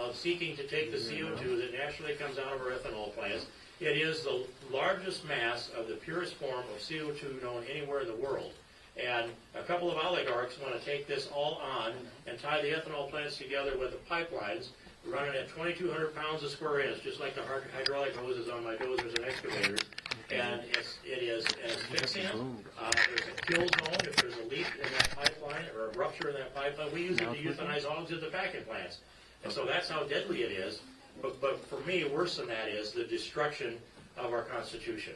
of seeking to take the CO2 that naturally comes out of our ethanol plants. It is the largest mass of the purest form of CO2 known anywhere in the world. And a couple of oligarchs want to take this all on and tie the ethanol plants together with the pipelines, running at 2,200 pounds a square inch, just like the hydraulic hoses on my dozers and excavators. And it is fixing it. There's a kill zone if there's a leak in that pipeline or a rupture in that pipeline. We use it to euthanize hogs at the packing plants. And so that's how deadly it is. But for me, worse than that is the destruction of our Constitution.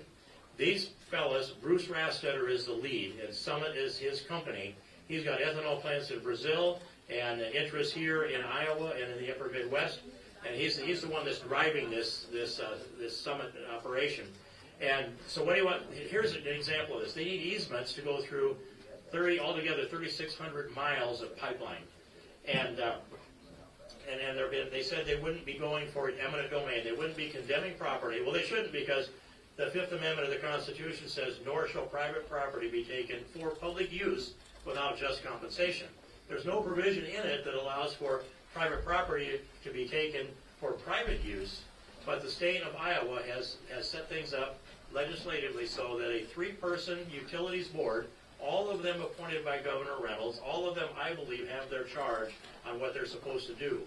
These fellas, Bruce Rastetter is the lead, and Summit is his company. He's got ethanol plants in Brazil and interests here in Iowa and in the upper Midwest. And he's the one that's driving this Summit operation. And so what do you want? Here's an example of this. They need easements to go through altogether 3,600 miles of pipeline. And they said they wouldn't be going for eminent domain. They wouldn't be condemning property. Well, they shouldn't, because the Fifth Amendment of the Constitution says, nor shall private property be taken for public use without just compensation. There's no provision in it that allows for private property to be taken for private use, but the state of Iowa has set things up legislatively so that a 3-person utilities board, all of them appointed by Governor Reynolds, all of them, I believe, have their charge on what they're supposed to do.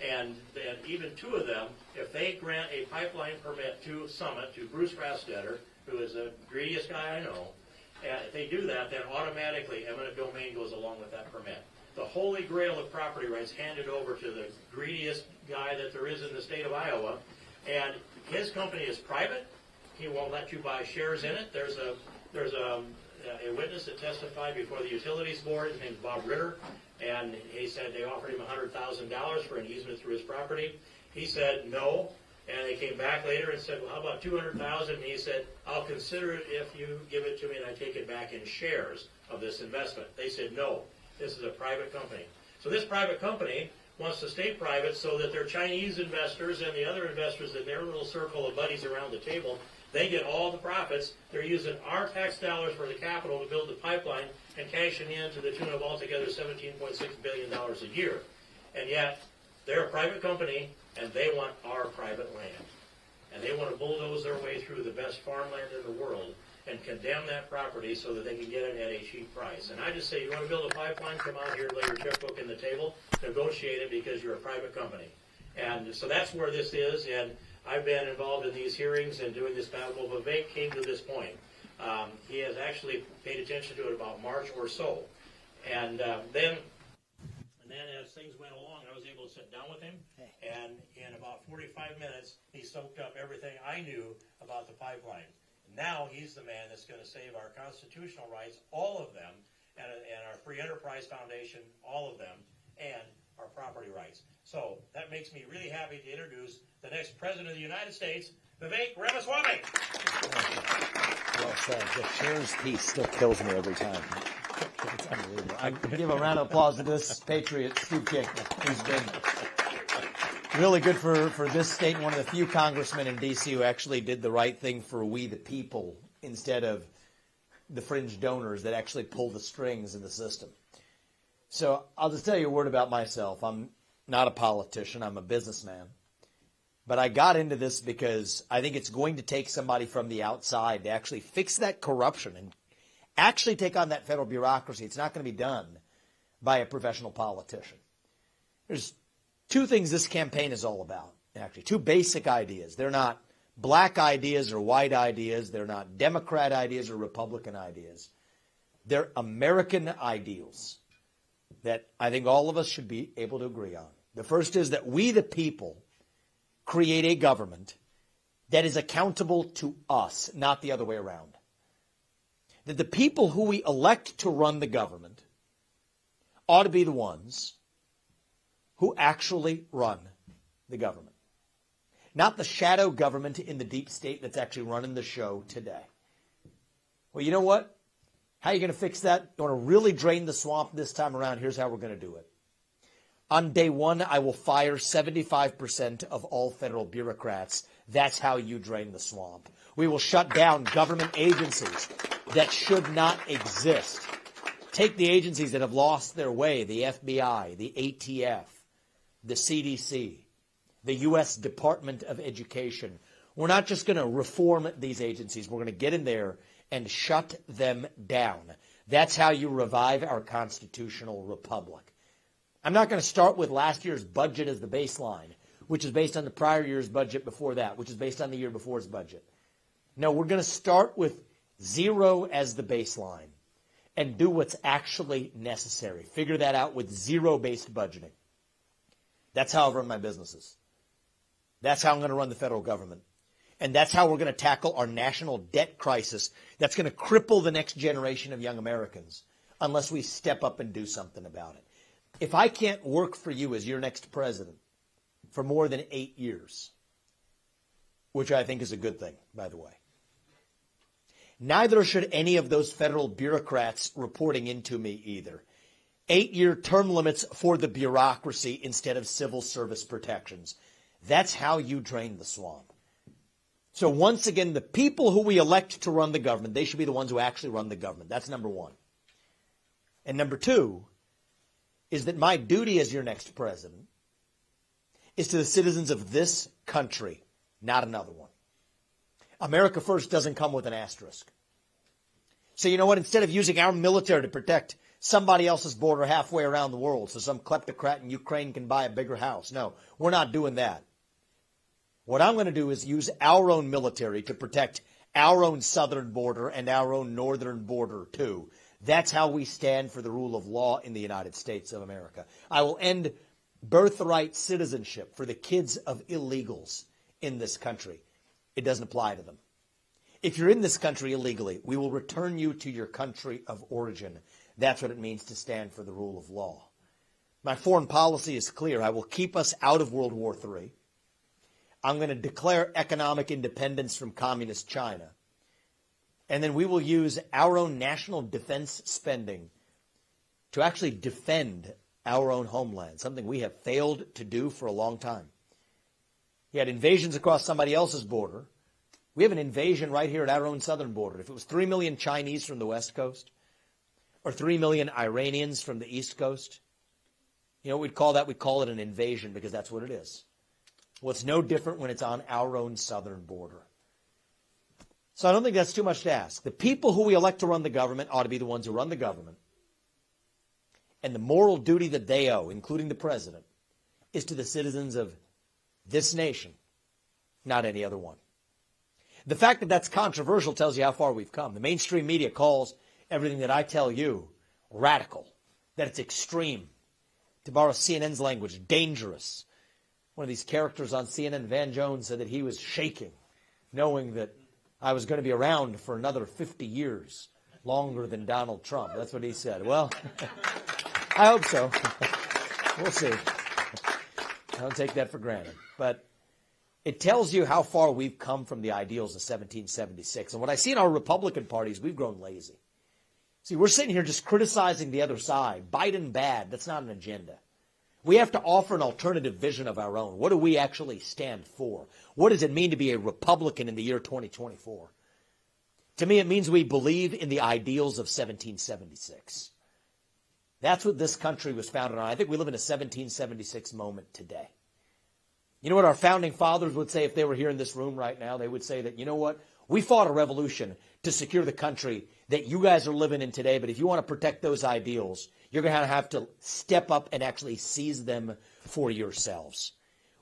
And then even 2 of them, if they grant a pipeline permit to Summit, to Bruce Rastetter, who is the greediest guy I know, if they do that, then automatically eminent domain goes along with that permit. The holy grail of property rights handed over to the greediest guy that there is in the state of Iowa, and his company is private. He won't let you buy shares in it. There's a witness that testified before the utilities board. His name's Bob Ritter. And he said they offered him $100,000 for an easement through his property. He said no, and they came back later and said, well, how about $200,000? And he said, I'll consider it if you give it to me and I take it back in shares of this investment. They said no, this is a private company. So this private company wants to stay private so that their Chinese investors and the other investors in their little circle of buddies around the table, they get all the profits. They're using our tax dollars for the capital to build the pipeline and cashing in to the tune of altogether $17.6 billion a year. And yet, they're a private company, and they want our private land. And they want to bulldoze their way through the best farmland in the world and condemn that property so that they can get it at a cheap price. And I just say, you want to build a pipeline, come out here, lay your checkbook in the table, negotiate it because you're a private company. And so that's where this is, and I've been involved in these hearings and doing this battle. Vivek came to this point. He has actually paid attention to it about March or so. And then as things went along, I was able to sit down with him, and in about 45 minutes, he soaked up everything I knew about the pipeline. Now he's the man that's going to save our constitutional rights, all of them, and our Free Enterprise Foundation, all of them, and our property rights. So that makes me really happy to introduce the next President of the United States, Vivek Ramaswamy. Well said. The chair's piece still kills me every time. It's unbelievable. I give a round of applause to this patriot, Steve Kick, who's been really good for this state, and one of the few congressmen in D.C. who actually did the right thing for we the people instead of the fringe donors that actually pull the strings in the system. So I'll just tell you a word about myself. I'm not a politician. I'm a businessman. But I got into this because I think it's going to take somebody from the outside to actually fix that corruption and actually take on that federal bureaucracy. It's not going to be done by a professional politician. There's 2 things this campaign is all about, actually. 2 basic ideas. They're not black ideas or white ideas. They're not Democrat ideas or Republican ideas. They're American ideals that I think all of us should be able to agree on. The first is that we, the people, create a government that is accountable to us, not the other way around. That the people who we elect to run the government ought to be the ones who actually run the government. Not the shadow government in the deep state that's actually running the show today. Well, you know what? How are you going to fix that? You want to really drain the swamp this time around? Here's how we're going to do it. On day 1, I will fire 75% of all federal bureaucrats. That's how you drain the swamp. We will shut down government agencies that should not exist. Take the agencies that have lost their way, the FBI, the ATF, the CDC, the U.S. Department of Education. We're not just going to reform these agencies. We're going to get in there and shut them down. That's how you revive our constitutional republic. I'm not going to start with last year's budget as the baseline, which is based on the prior year's budget before that, which is based on the year before's budget. No, we're going to start with zero as the baseline and do what's actually necessary. Figure that out with zero-based budgeting. That's how I run my businesses. That's how I'm going to run the federal government. And that's how we're going to tackle our national debt crisis that's going to cripple the next generation of young Americans unless we step up and do something about it. If I can't work for you as your next president for more than 8 years, which I think is a good thing, by the way, neither should any of those federal bureaucrats reporting into me either. 8-year term limits for the bureaucracy instead of civil service protections. That's how you drain the swamp. So once again, the people who we elect to run the government, they should be the ones who actually run the government. That's number one. And number two is that my duty as your next president is to the citizens of this country, not another one. America first doesn't come with an asterisk. So you know what? Instead of using our military to protect somebody else's border halfway around the world so some kleptocrat in Ukraine can buy a bigger house. No, we're not doing that. What I'm going to do is use our own military to protect our own southern border and our own northern border too. That's how we stand for the rule of law in the United States of America. I will end birthright citizenship for the kids of illegals in this country. It doesn't apply to them. If you're in this country illegally, we will return you to your country of origin. That's what it means to stand for the rule of law. My foreign policy is clear. I will keep us out of World War III. I'm going to declare economic independence from communist China. And then we will use our own national defense spending to actually defend our own homeland, something we have failed to do for a long time. You had invasions across somebody else's border. We have an invasion right here at our own southern border. If it was 3 million Chinese from the West Coast or 3 million Iranians from the East Coast, you know what we'd call that? We'd call it an invasion because that's what it is. Well, it's no different when it's on our own southern border. So I don't think that's too much to ask. The people who we elect to run the government ought to be the ones who run the government. And the moral duty that they owe, including the president, is to the citizens of this nation, not any other one. The fact that that's controversial tells you how far we've come. The mainstream media calls everything that I tell you radical, that it's extreme. To borrow CNN's language, dangerous. One of these characters on CNN, Van Jones, said that he was shaking, knowing that I was going to be around for another 50 years, longer than Donald Trump. That's what he said. Well, I hope so. We'll see. I don't take that for granted. But it tells you how far we've come from the ideals of 1776. And what I see in our Republican parties, we've grown lazy. See, we're sitting here just criticizing the other side. Biden bad. That's not an agenda. We have to offer an alternative vision of our own. What do we actually stand for? What does it mean to be a Republican in the year 2024? To me, it means we believe in the ideals of 1776. That's what this country was founded on. I think we live in a 1776 moment today. You know what our founding fathers would say if they were here in this room right now? They would say that, you know what? We fought a revolution to secure the country that you guys are living in today, but if you want to protect those ideals, you're going to have to step up and actually seize them for yourselves.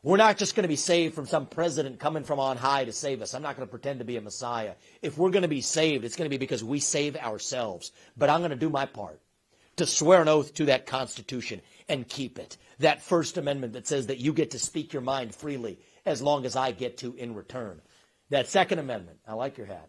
We're not just going to be saved from some president coming from on high to save us. I'm not going to pretend to be a Messiah. If we're going to be saved, it's going to be because we save ourselves. But I'm going to do my part to swear an oath to that Constitution and keep it. That First Amendment that says that you get to speak your mind freely as long as I get to in return. That Second Amendment, I like your hat,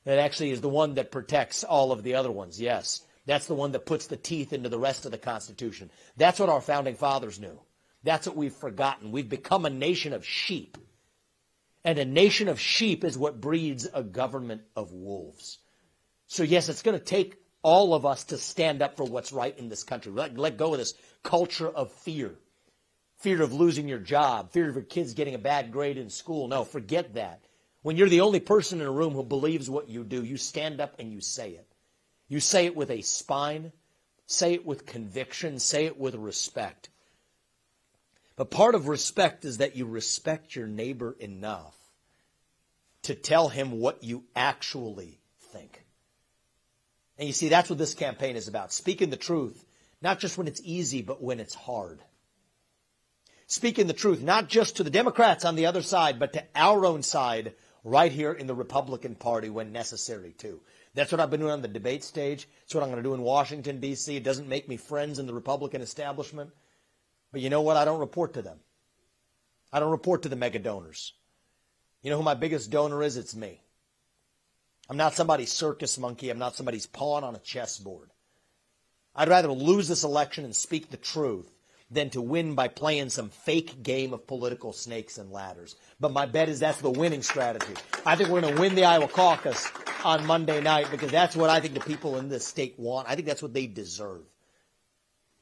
that actually is the one that protects all of the other ones, yes. That's the one that puts the teeth into the rest of the Constitution. That's what our founding fathers knew. That's what we've forgotten. We've become a nation of sheep. And a nation of sheep is what breeds a government of wolves. So yes, it's going to take all of us to stand up for what's right in this country. Let go of this culture of fear. Fear of losing your job. Fear of your kids getting a bad grade in school. No, forget that. When you're the only person in a room who believes what you do, you stand up and you say it. You say it with a spine. Say it with conviction. Say it with respect. But part of respect is that you respect your neighbor enough to tell him what you actually think. And you see, that's what this campaign is about. Speaking the truth, not just when it's easy, but when it's hard. Speaking the truth, not just to the Democrats on the other side, but to our own side right here in the Republican Party when necessary too. That's what I've been doing on the debate stage. It's what I'm going to do in Washington, D.C. It doesn't make me friends in the Republican establishment. But you know what? I don't report to them. I don't report to the mega donors. You know who my biggest donor is? It's me. I'm not somebody's circus monkey. I'm not somebody's pawn on a chessboard. I'd rather lose this election and speak the truth than to win by playing some fake game of political snakes and ladders. But my bet is that's the winning strategy. I think we're going to win the Iowa caucus on Monday night because that's what I think the people in this state want. I think that's what they deserve.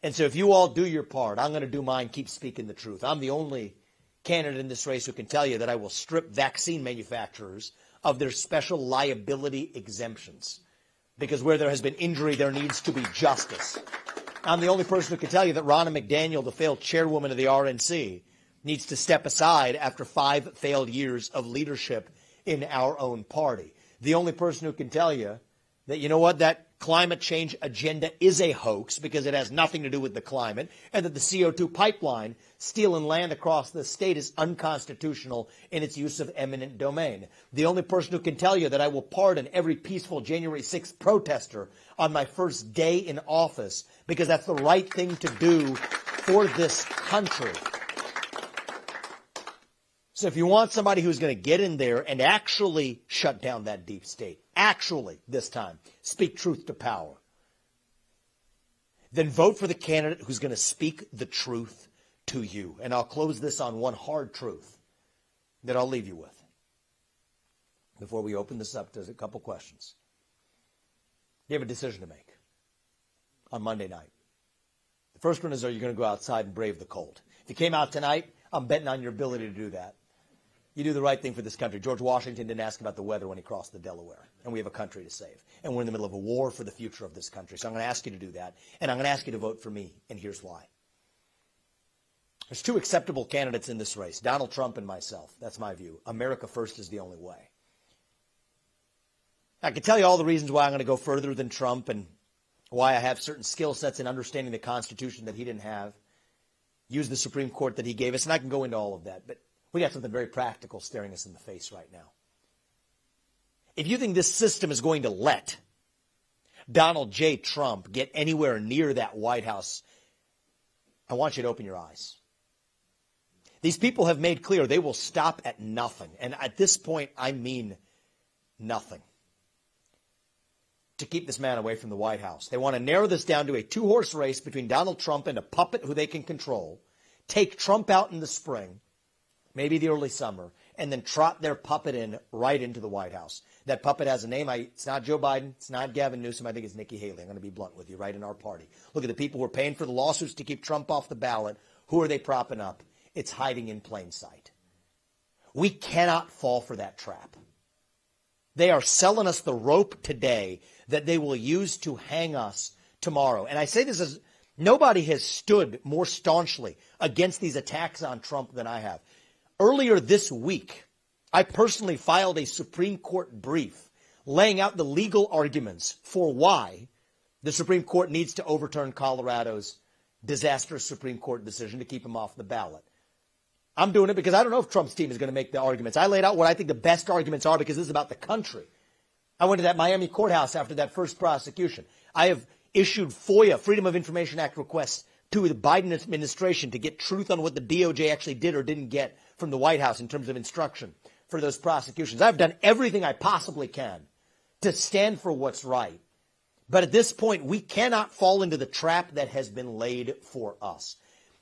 And so if you all do your part, I'm going to do mine, keep speaking the truth. I'm the only candidate in this race who can tell you that I will strip vaccine manufacturers of their special liability exemptions. Because where there has been injury, there needs to be justice. I'm the only person who can tell you that Ronna McDaniel, the failed chairwoman of the RNC, needs to step aside after 5 failed years of leadership in our own party. The only person who can tell you that, you know what, that climate change agenda is a hoax because it has nothing to do with the climate, and that the CO2 pipeline stealing land across the state is unconstitutional in its use of eminent domain. The only person who can tell you that I will pardon every peaceful January 6th protester on my first day in office because that's the right thing to do for this country. So if you want somebody who's going to get in there and actually shut down that deep state, actually this time speak truth to power, then vote for the candidate who's going to speak the truth to you. And I'll close this on one hard truth that I'll leave you with before we open this up. There's a couple questions. You have a decision to make on Monday night. The first one is, are you going to go outside and brave the cold? If you came out tonight, I'm betting on your ability to do that. You do the right thing for this country. George Washington didn't ask about the weather when he crossed the Delaware. And we have a country to save. And we're in the middle of a war for the future of this country. So I'm going to ask you to do that. And I'm going to ask you to vote for me. And here's why. There's 2 acceptable candidates in this race, Donald Trump and myself. That's my view. America first is the only way. I can tell you all the reasons why I'm going to go further than Trump and why I have certain skill sets in understanding the Constitution that he didn't have. Use the Supreme Court that he gave us. And I can go into all of that. But we got something very practical staring us in the face right now. If you think this system is going to let Donald J. Trump get anywhere near that White House, I want you to open your eyes. These people have made clear they will stop at nothing. And at this point, I mean nothing, to keep this man away from the White House. They want to narrow this down to a 2-horse race between Donald Trump and a puppet who they can control, take Trump out in the spring, maybe the early summer, and then trot their puppet in right into the White House. That puppet has a name. It's not Joe Biden. It's not Gavin Newsom. I think it's Nikki Haley. I'm going to be blunt with you, right in our party. Look at the people who are paying for the lawsuits to keep Trump off the ballot. Who are they propping up? It's hiding in plain sight. We cannot fall for that trap. They are selling us the rope today that they will use to hang us tomorrow. And I say this as nobody has stood more staunchly against these attacks on Trump than I have. Earlier this week, I personally filed a Supreme Court brief laying out the legal arguments for why the Supreme Court needs to overturn Colorado's disastrous Supreme Court decision to keep him off the ballot. I'm doing it because I don't know if Trump's team is going to make the arguments. I laid out what I think the best arguments are because this is about the country. I went to that Miami courthouse after that first prosecution. I have issued FOIA, Freedom of Information Act requests to the Biden administration to get truth on what the DOJ actually did or didn't get from the White House in terms of instruction for those prosecutions. I've done everything I possibly can to stand for what's right. But at this point, we cannot fall into the trap that has been laid for us.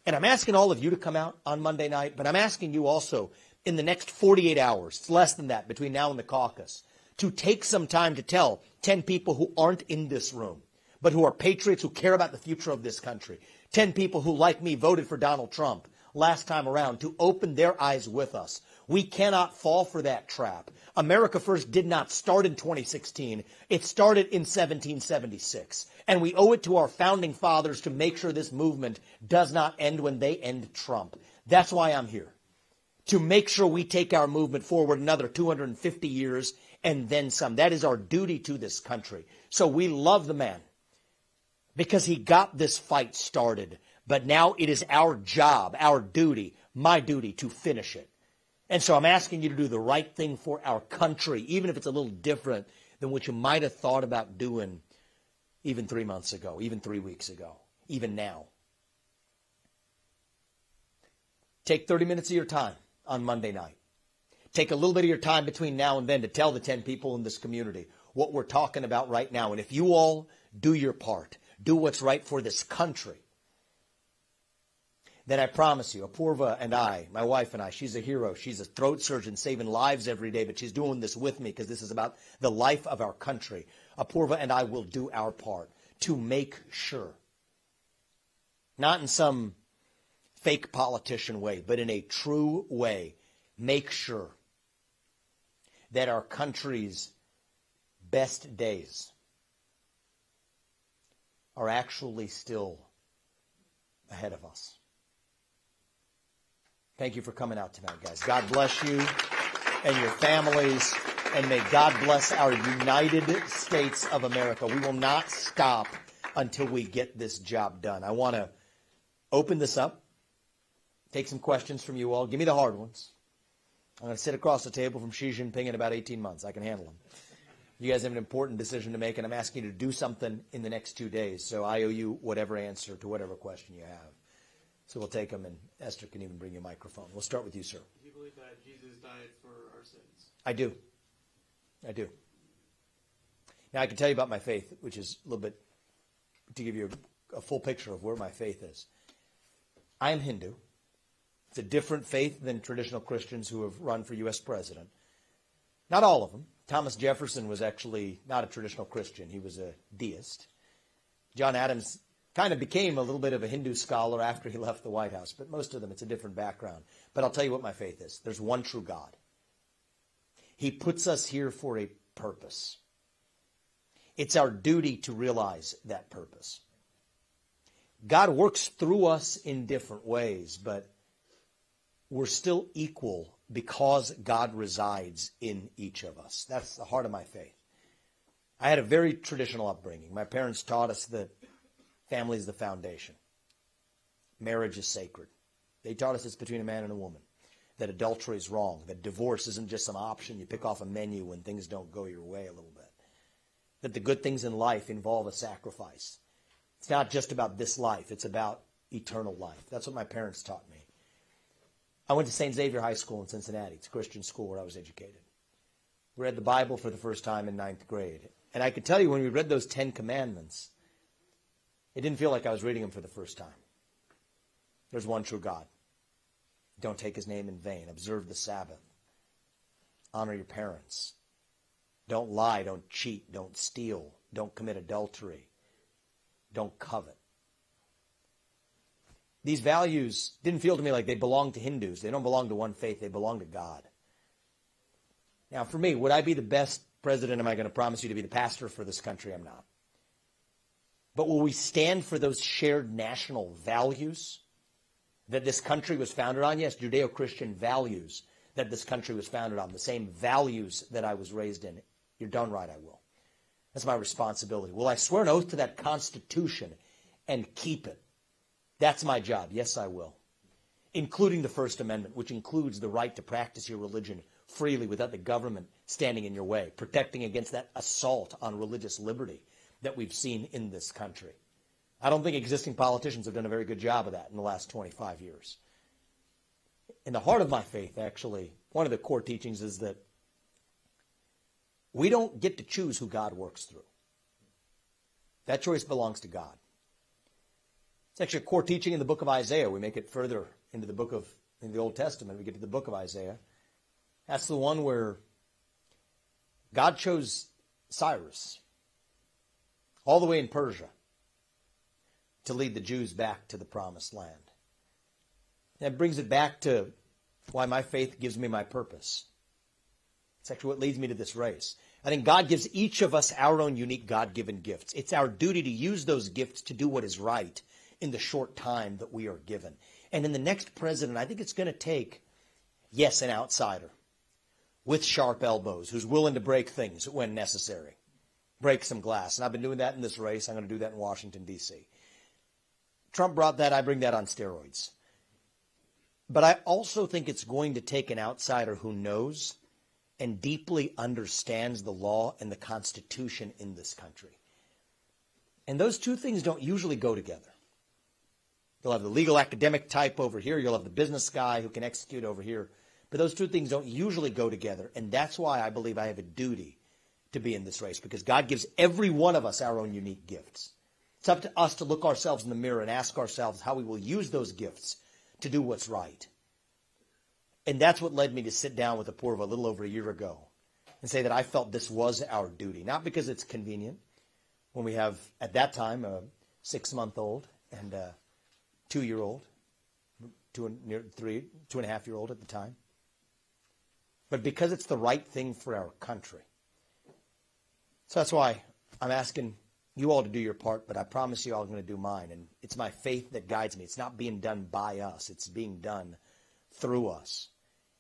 And I'm asking all of you to come out on Monday night, but I'm asking you also in the next 48 hours, it's less than that between now and the caucus, to take some time to tell 10 people who aren't in this room, but who are patriots who care about the future of this country, 10 people who, like me, voted for Donald Trump last time around, to open their eyes with us. We cannot fall for that trap. America First did not start in 2016. It started in 1776. And we owe it to our founding fathers to make sure this movement does not end when they end Trump. That's why I'm here. To make sure we take our movement forward another 250 years and then some. That is our duty to this country. So we love the man because he got this fight started. But now it is our job, our duty, my duty to finish it. And so I'm asking you to do the right thing for our country, even if it's a little different than what you might have thought about doing even 3 months ago, even 3 weeks ago, even now. Take 30 minutes of your time on Monday night. Take a little bit of your time between now and then to tell the 10 people in this community what we're talking about right now. And if you all do your part, do what's right for this country, then I promise you, Apurva and I, my wife and I, she's a hero. She's a throat surgeon saving lives every day, but she's doing this with me because this is about the life of our country. Apurva and I will do our part to make sure, not in some fake politician way, but in a true way, make sure that our country's best days are actually still ahead of us. Thank you for coming out tonight, guys. God bless you and your families, and may God bless our United States of America. We will not stop until we get this job done. I want to open this up, take some questions from you all. Give me the hard ones. I'm going to sit across the table from Xi Jinping in about 18 months. I can handle them. You guys have an important decision to make, and I'm asking you to do something in the next 2 days, so I owe you whatever answer to whatever question you have. So we'll take them, and Esther can even bring you a microphone. We'll start with you, sir. Do you believe that Jesus died for our sins? I do. I do. Now, I can tell you about my faith, which is a little bit to give you a full picture of where my faith is. I am Hindu. It's a different faith than traditional Christians who have run for U.S. president. Not all of them. Thomas Jefferson was actually not a traditional Christian. He was a deist. John Adams kind of became a little bit of a Hindu scholar after he left the White House, but most of them, it's a different background. But I'll tell you what my faith is. There's one true God. He puts us here for a purpose. It's our duty to realize that purpose. God works through us in different ways, but we're still equal because God resides in each of us. That's the heart of my faith. I had a very traditional upbringing. My parents taught us that family is the foundation. Marriage is sacred. They taught us it's between a man and a woman. That adultery is wrong. That divorce isn't just some option you pick off a menu when things don't go your way a little bit. That the good things in life involve a sacrifice. It's not just about this life. It's about eternal life. That's what my parents taught me. I went to St. Xavier High School in Cincinnati. It's a Christian school where I was educated. We read the Bible for the first time in 9th grade. And I could tell you when we read those 10 commandments, it didn't feel like I was reading them for the first time. There's one true God. Don't take his name in vain. Observe the Sabbath. Honor your parents. Don't lie. Don't cheat. Don't steal. Don't commit adultery. Don't covet. These values didn't feel to me like they belonged to Hindus. They don't belong to one faith. They belong to God. Now, for me, would I be the best president? Am I going to promise you to be the pastor for this country? I'm not. But will we stand for those shared national values that this country was founded on? Yes, Judeo-Christian values that this country was founded on, the same values that I was raised in. You're darn right I will. That's my responsibility. Will I swear an oath to that Constitution and keep it? That's my job. Yes, I will. Including the First Amendment, which includes the right to practice your religion freely without the government standing in your way, protecting against that assault on religious liberty that we've seen in this country. I don't think existing politicians have done a very good job of that in the last 25 years. In the heart of my faith, actually, one of the core teachings is that we don't get to choose who God works through. That choice belongs to God. It's actually a core teaching in the book of Isaiah. We make it further into the Old Testament. We get to the book of Isaiah. That's the one where God chose Cyrus, all the way in Persia, to lead the Jews back to the promised land. That brings it back to why my faith gives me my purpose. It's actually what leads me to this race. I think God gives each of us our own unique God-given gifts. It's our duty to use those gifts to do what is right in the short time that we are given. And in the next president, I think it's going to take, yes, an outsider with sharp elbows who's willing to break things when necessary, break some glass. And I've been doing that in this race. I'm going to do that in Washington, D.C. Trump brought that. I bring that on steroids. But I also think it's going to take an outsider who knows and deeply understands the law and the Constitution in this country. And those two things don't usually go together. You'll have the legal academic type over here. You'll have the business guy who can execute over here. But those two things don't usually go together. And that's why I believe I have a duty to be in this race, because God gives every one of us our own unique gifts. It's up to us to look ourselves in the mirror and ask ourselves how we will use those gifts to do what's right. And that's what led me to sit down with the poor of a little over a year ago and say that I felt this was our duty, not because it's convenient when we have, at that time, a 6-month-old and a 2-year-old, 2.5-year-old at the time, but because it's the right thing for our country. So that's why I'm asking you all to do your part, but I promise you all I'm going to do mine. And it's my faith that guides me. It's not being done by us. It's being done through us.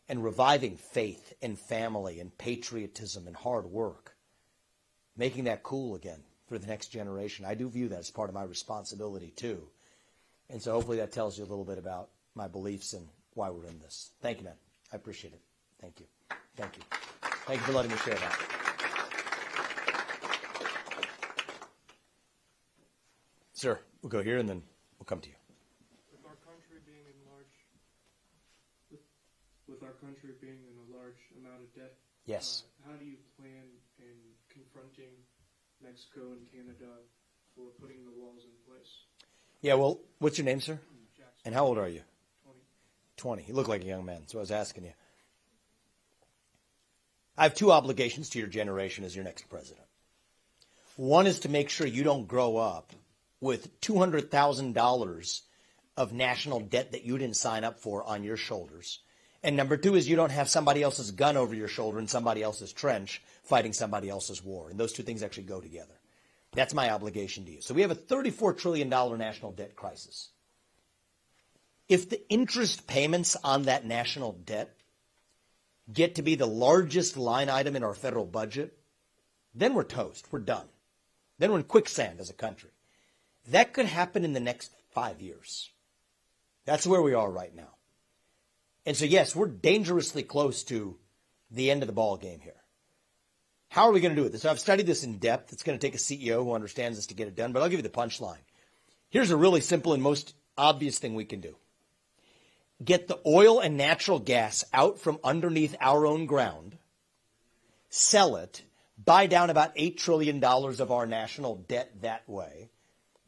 And reviving faith and family and patriotism and hard work. Making that cool again for the next generation. I do view that as part of my responsibility too. And so hopefully that tells you a little bit about my beliefs and why we're in this. Thank you, man. I appreciate it. Thank you. Thank you. Thank you for letting me share that. Sir, we'll go here and then we'll come to you. With our country being in a large amount of debt, yes. How do you plan in confronting Mexico and Canada for putting the walls in place? Yeah, well, what's your name, sir? Jackson. And how old are you? 20. 20. You look like a young man, so I was asking you. I have two obligations to your generation as your next president. One is to make sure you don't grow up with $200,000 of national debt that you didn't sign up for on your shoulders. And number two is you don't have somebody else's gun over your shoulder in somebody else's trench fighting somebody else's war. And those two things actually go together. That's my obligation to you. So we have a $34 trillion national debt crisis. If the interest payments on that national debt get to be the largest line item in our federal budget, then we're toast. We're done. Then we're in quicksand as a country. That could happen in the next 5 years. That's where we are right now. And so, yes, we're dangerously close to the end of the ball game here. How are we going to do it? So I've studied this in depth. It's going to take a CEO who understands this to get it done, but I'll give you the punchline. Here's a really simple and most obvious thing we can do. Get the oil and natural gas out from underneath our own ground, sell it, buy down about $8 trillion of our national debt that way.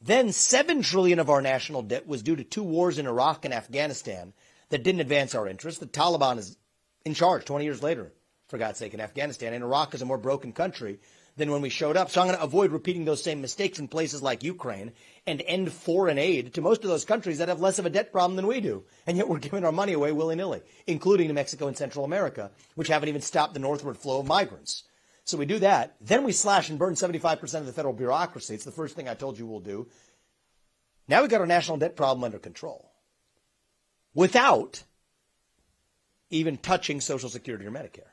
Then $7 trillion of our national debt was due to 2 wars in Iraq and Afghanistan that didn't advance our interests. The Taliban is in charge 20 years later, for God's sake, in Afghanistan. And Iraq is a more broken country than when we showed up. So I'm going to avoid repeating those same mistakes in places like Ukraine and end foreign aid to most of those countries that have less of a debt problem than we do. And yet we're giving our money away willy-nilly, including to Mexico and Central America, which haven't even stopped the northward flow of migrants. So we do that. Then we slash and burn 75% of the federal bureaucracy. It's the first thing I told you we'll do. Now we've got our national debt problem under control without even touching Social Security or Medicare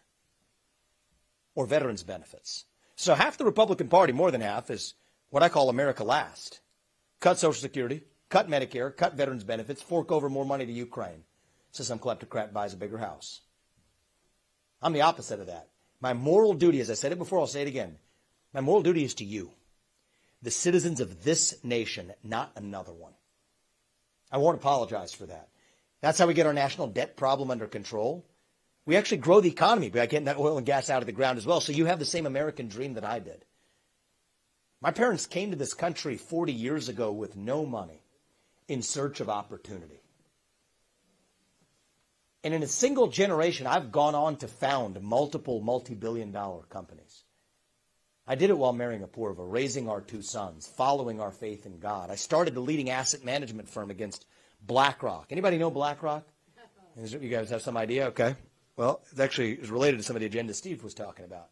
or veterans benefits. So half the Republican Party, more than half, is what I call America last. Cut Social Security, cut Medicare, cut veterans benefits, fork over more money to Ukraine so some kleptocrat buys a bigger house. I'm the opposite of that. My moral duty, as I said it before, I'll say it again. My moral duty is to you, the citizens of this nation, not another one. I won't apologize for that. That's how we get our national debt problem under control. We actually grow the economy by getting that oil and gas out of the ground as well. So you have the same American dream that I did. My parents came to this country 40 years ago with no money in search of opportunity. And in a single generation, I've gone on to found multiple multi-billion-dollar companies. I did it while marrying a Purva, raising our 2 sons, following our faith in God. I started the leading asset management firm against BlackRock. Anybody know BlackRock? You guys have some idea? Okay. Well, it actually is related to some of the agenda Steve was talking about.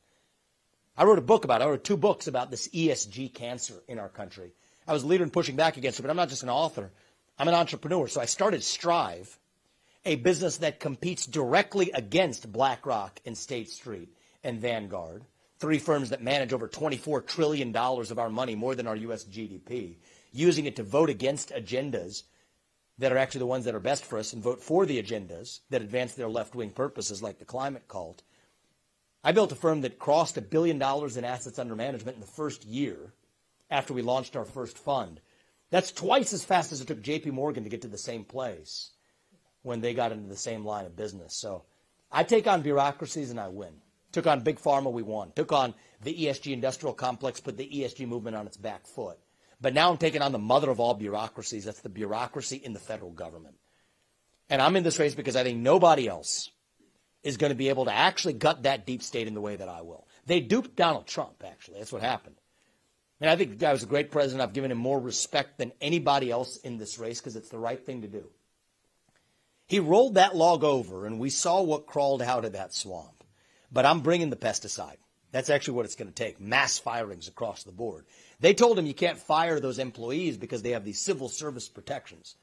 I wrote 2 books about this ESG cancer in our country. I was a leader in pushing back against it, but I'm not just an author. I'm an entrepreneur, so I started Strive, a business that competes directly against BlackRock and State Street and Vanguard, 3 firms that manage over $24 trillion of our money, more than our U.S. GDP, using it to vote against agendas that are actually the ones that are best for us and vote for the agendas that advance their left-wing purposes like the climate cult. I built a firm that crossed $1 billion in assets under management in the first year after we launched our first fund. That's twice as fast as it took J.P. Morgan to get to the same place when they got into the same line of business. So I take on bureaucracies and I win. Took on Big Pharma, we won. Took on the ESG industrial complex, put the ESG movement on its back foot. But now I'm taking on the mother of all bureaucracies. That's the bureaucracy in the federal government. And I'm in this race because I think nobody else is going to be able to actually gut that deep state in the way that I will. They duped Donald Trump, actually. That's what happened. And I think the guy was a great president. I've given him more respect than anybody else in this race because it's the right thing to do. He rolled that log over, and we saw what crawled out of that swamp. But I'm bringing the pesticide. That's actually what it's going to take, mass firings across the board. They told him you can't fire those employees because they have these civil service protections.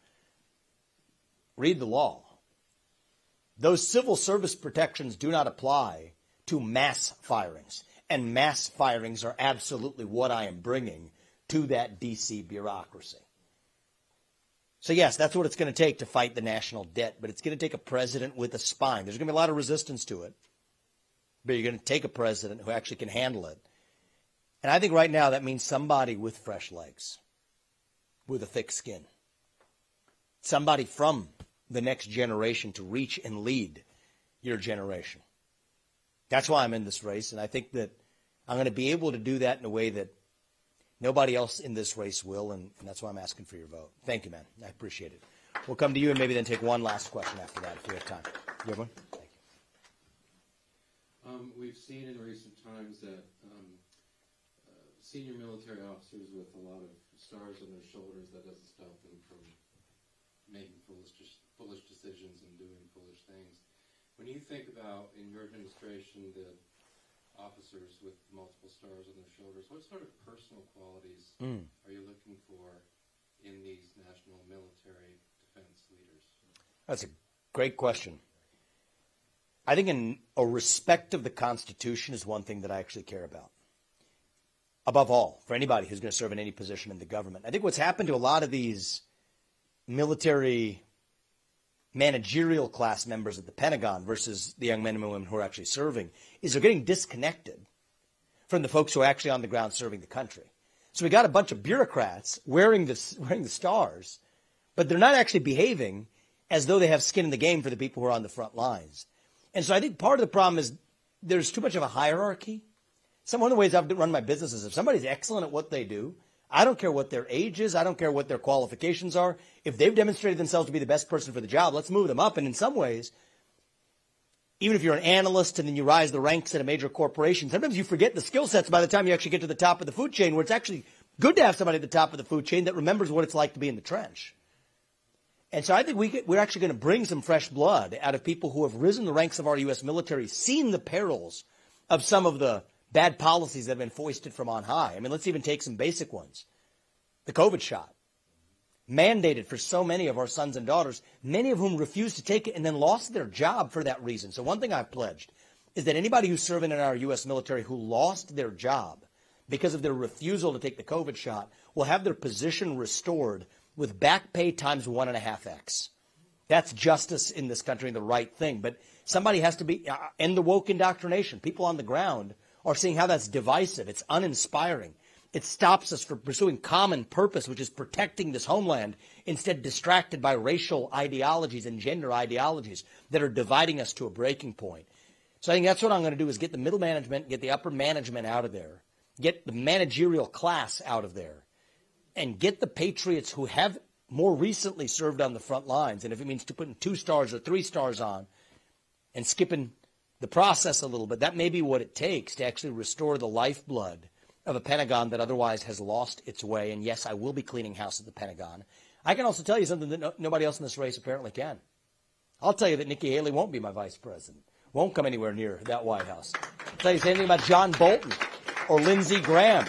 Read the law. Those civil service protections do not apply to mass firings. And mass firings are absolutely what I am bringing to that D.C. bureaucracy. So yes, that's what it's going to take to fight the national debt, but it's going to take a president with a spine. There's going to be a lot of resistance to it, but you're going to take a president who actually can handle it. And I think right now that means somebody with fresh legs, with a thick skin, somebody from the next generation to reach and lead your generation. That's why I'm in this race, and I think that I'm going to be able to do that in a way that nobody else in this race will, and that's why I'm asking for your vote. Thank you, man. I appreciate it. We'll come to you and maybe then take one last question after that if we have time. You have one? Thank you. We've seen in recent times that senior military officers with a lot of stars on their shoulders, that doesn't stop them from making foolish decisions and doing foolish things. When you think about, in your administration, the officers with multiple stars on their shoulders, what sort of personal qualities are you looking for in these national military defense leaders? That's a great question. I think a respect of the Constitution is one thing that I actually care about. Above all, for anybody who's going to serve in any position in the government. I think what's happened to a lot of these military managerial class members at the Pentagon versus the young men and women who are actually serving is they're getting disconnected from the folks who are actually on the ground serving the country. So we got a bunch of bureaucrats wearing the stars, but they're not actually behaving as though they have skin in the game for the people who are on the front lines. And so I think part of the problem is there's too much of a hierarchy. One of the ways I've run my business is if somebody's excellent at what they do, I don't care what their age is. I don't care what their qualifications are. If they've demonstrated themselves to be the best person for the job, let's move them up. And in some ways, even if you're an analyst and then you rise the ranks at a major corporation, sometimes you forget the skill sets by the time you actually get to the top of the food chain, where it's actually good to have somebody at the top of the food chain that remembers what it's like to be in the trench. And so I think we're actually going to bring some fresh blood out of people who have risen the ranks of our U.S. military, seen the perils of some of the bad policies that have been foisted from on high. I mean, let's even take some basic ones. The COVID shot, mandated for so many of our sons and daughters, many of whom refused to take it and then lost their job for that reason. So one thing I've pledged is that anybody who's serving in our U.S. military who lost their job because of their refusal to take the COVID shot will have their position restored with back pay times 1.5x. That's justice in this country and the right thing. But somebody has to be, end the woke indoctrination. People on the ground are seeing how that's divisive. It's uninspiring. It stops us from pursuing common purpose, which is protecting this homeland, instead distracted by racial ideologies and gender ideologies that are dividing us to a breaking point. So I think that's what I'm going to do is get the middle management, get the upper management out of there, get the managerial class out of there, and get the patriots who have more recently served on the front lines. And if it means to putting 2 stars or 3 stars on and skipping the process a little bit, that may be what it takes to actually restore the lifeblood of a Pentagon that otherwise has lost its way. And yes, I will be cleaning house at the Pentagon. I can also tell you something that nobody else in this race apparently can. I'll tell you that Nikki Haley won't be my vice president, won't come anywhere near that White House. I'll tell you anything about John Bolton or Lindsey Graham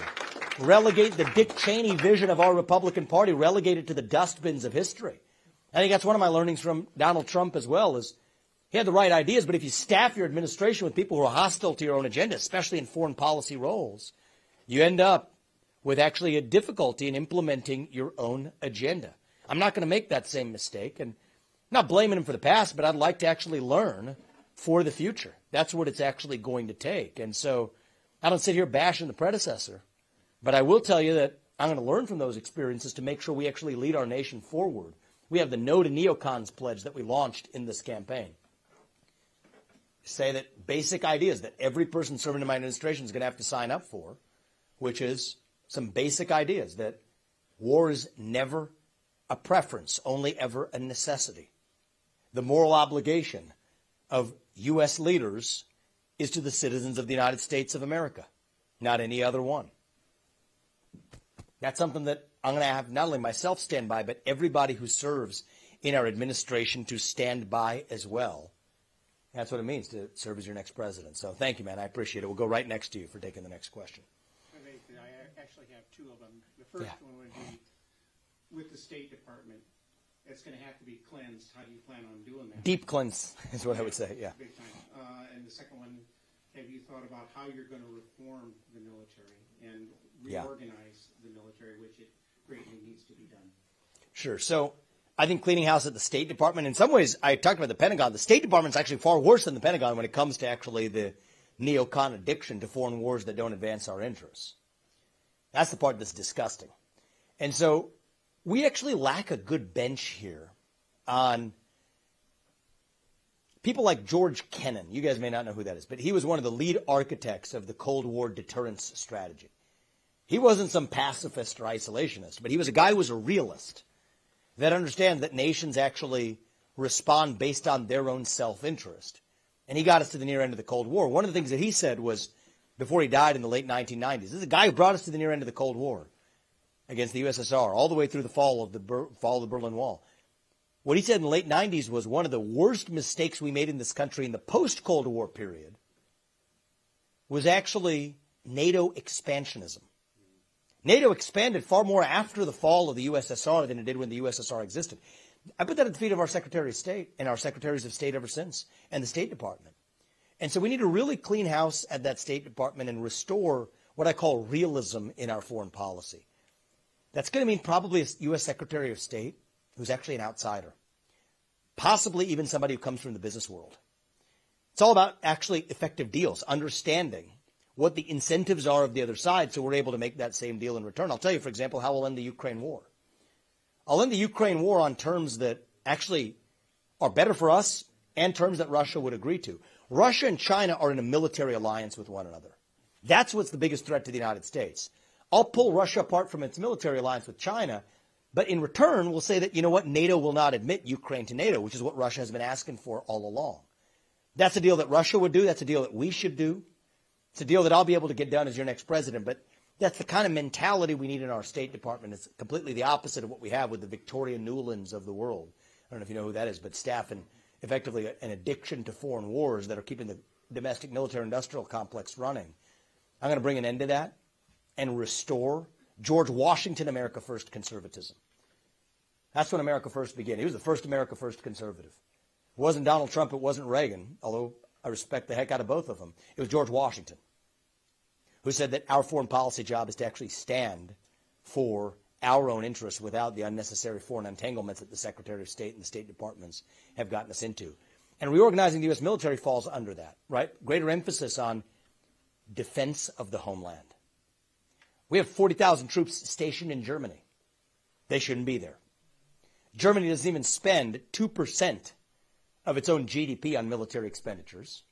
relegate the Dick Cheney vision of our Republican Party, relegate it to the dustbins of history. I think that's one of my learnings from Donald Trump as well, is he had the right ideas, but if you staff your administration with people who are hostile to your own agenda, especially in foreign policy roles, you end up with actually a difficulty in implementing your own agenda. I'm not going to make that same mistake, and I'm not blaming him for the past, but I'd like to actually learn for the future. That's what it's actually going to take. And so I don't sit here bashing the predecessor, but I will tell you that I'm going to learn from those experiences to make sure we actually lead our nation forward. We have the No to Neocons pledge that we launched in this campaign. Say that basic ideas that every person serving in my administration is going to have to sign up for, which is some basic ideas that war is never a preference, only ever a necessity. The moral obligation of U.S. leaders is to the citizens of the United States of America, not any other one. That's something that I'm going to have not only myself stand by, but everybody who serves in our administration to stand by as well. That's what it means to serve as your next president. So thank you, man. I appreciate it. We'll go right next to you for taking the next question. I actually have two of them. The first one would be with the State Department. It's going to have to be cleansed. How do you plan on doing that? Deep cleanse is what I would say, yeah. Big time. And the second one, have you thought about how you're going to reform the military and reorganize the military, which it greatly needs to be done? Sure. So I think cleaning house at the State Department, in some ways, I talked about the Pentagon. The State Department's actually far worse than the Pentagon when it comes to actually the neocon addiction to foreign wars that don't advance our interests. That's the part that's disgusting. And so we actually lack a good bench here on people like George Kennan. You guys may not know who that is, but he was one of the lead architects of the Cold War deterrence strategy. He wasn't some pacifist or isolationist, but he was a guy who was a realist that understands that nations actually respond based on their own self-interest. And he got us to the near end of the Cold War. One of the things that he said was, before he died in the late 1990s, this is a guy who brought us to the near end of the Cold War against the USSR, all the way through the fall of the Berlin Wall. What he said in the late 90s was one of the worst mistakes we made in this country in the post-Cold War period was actually NATO expansionism. NATO expanded far more after the fall of the USSR than it did when the USSR existed. I put that at the feet of our Secretary of State and our Secretaries of State ever since, and the State Department. And so we need to really clean house at that State Department and restore what I call realism in our foreign policy. That's going to mean probably a U.S. Secretary of State who's actually an outsider, possibly even somebody who comes from the business world. It's all about actually effective deals, understanding what the incentives are of the other side so we're able to make that same deal in return. I'll tell you, for example, how we'll end the Ukraine war. I'll end the Ukraine war on terms that actually are better for us and terms that Russia would agree to. Russia and China are in a military alliance with one another. That's what's the biggest threat to the United States. I'll pull Russia apart from its military alliance with China, but in return, we'll say that, you know what, NATO will not admit Ukraine to NATO, which is what Russia has been asking for all along. That's a deal that Russia would do. That's a deal that we should do. It's a deal that I'll be able to get done as your next president, but that's the kind of mentality we need in our State Department. It's completely the opposite of what we have with the Victoria Nulands of the world. I don't know if you know who that is, but staff and effectively an addiction to foreign wars that are keeping the domestic military-industrial complex running. I'm going to bring an end to that and restore George Washington America First conservatism. That's when America First began. He was the first America First conservative. It wasn't Donald Trump. It wasn't Reagan, although I respect the heck out of both of them. It was George Washington who said that our foreign policy job is to actually stand for our own interests without the unnecessary foreign entanglements that the Secretary of State and the State Departments have gotten us into. And reorganizing the U.S. military falls under that, right? Greater emphasis on defense of the homeland. We have 40,000 troops stationed in Germany. They shouldn't be there. Germany doesn't even spend 2% of its own GDP on military expenditures.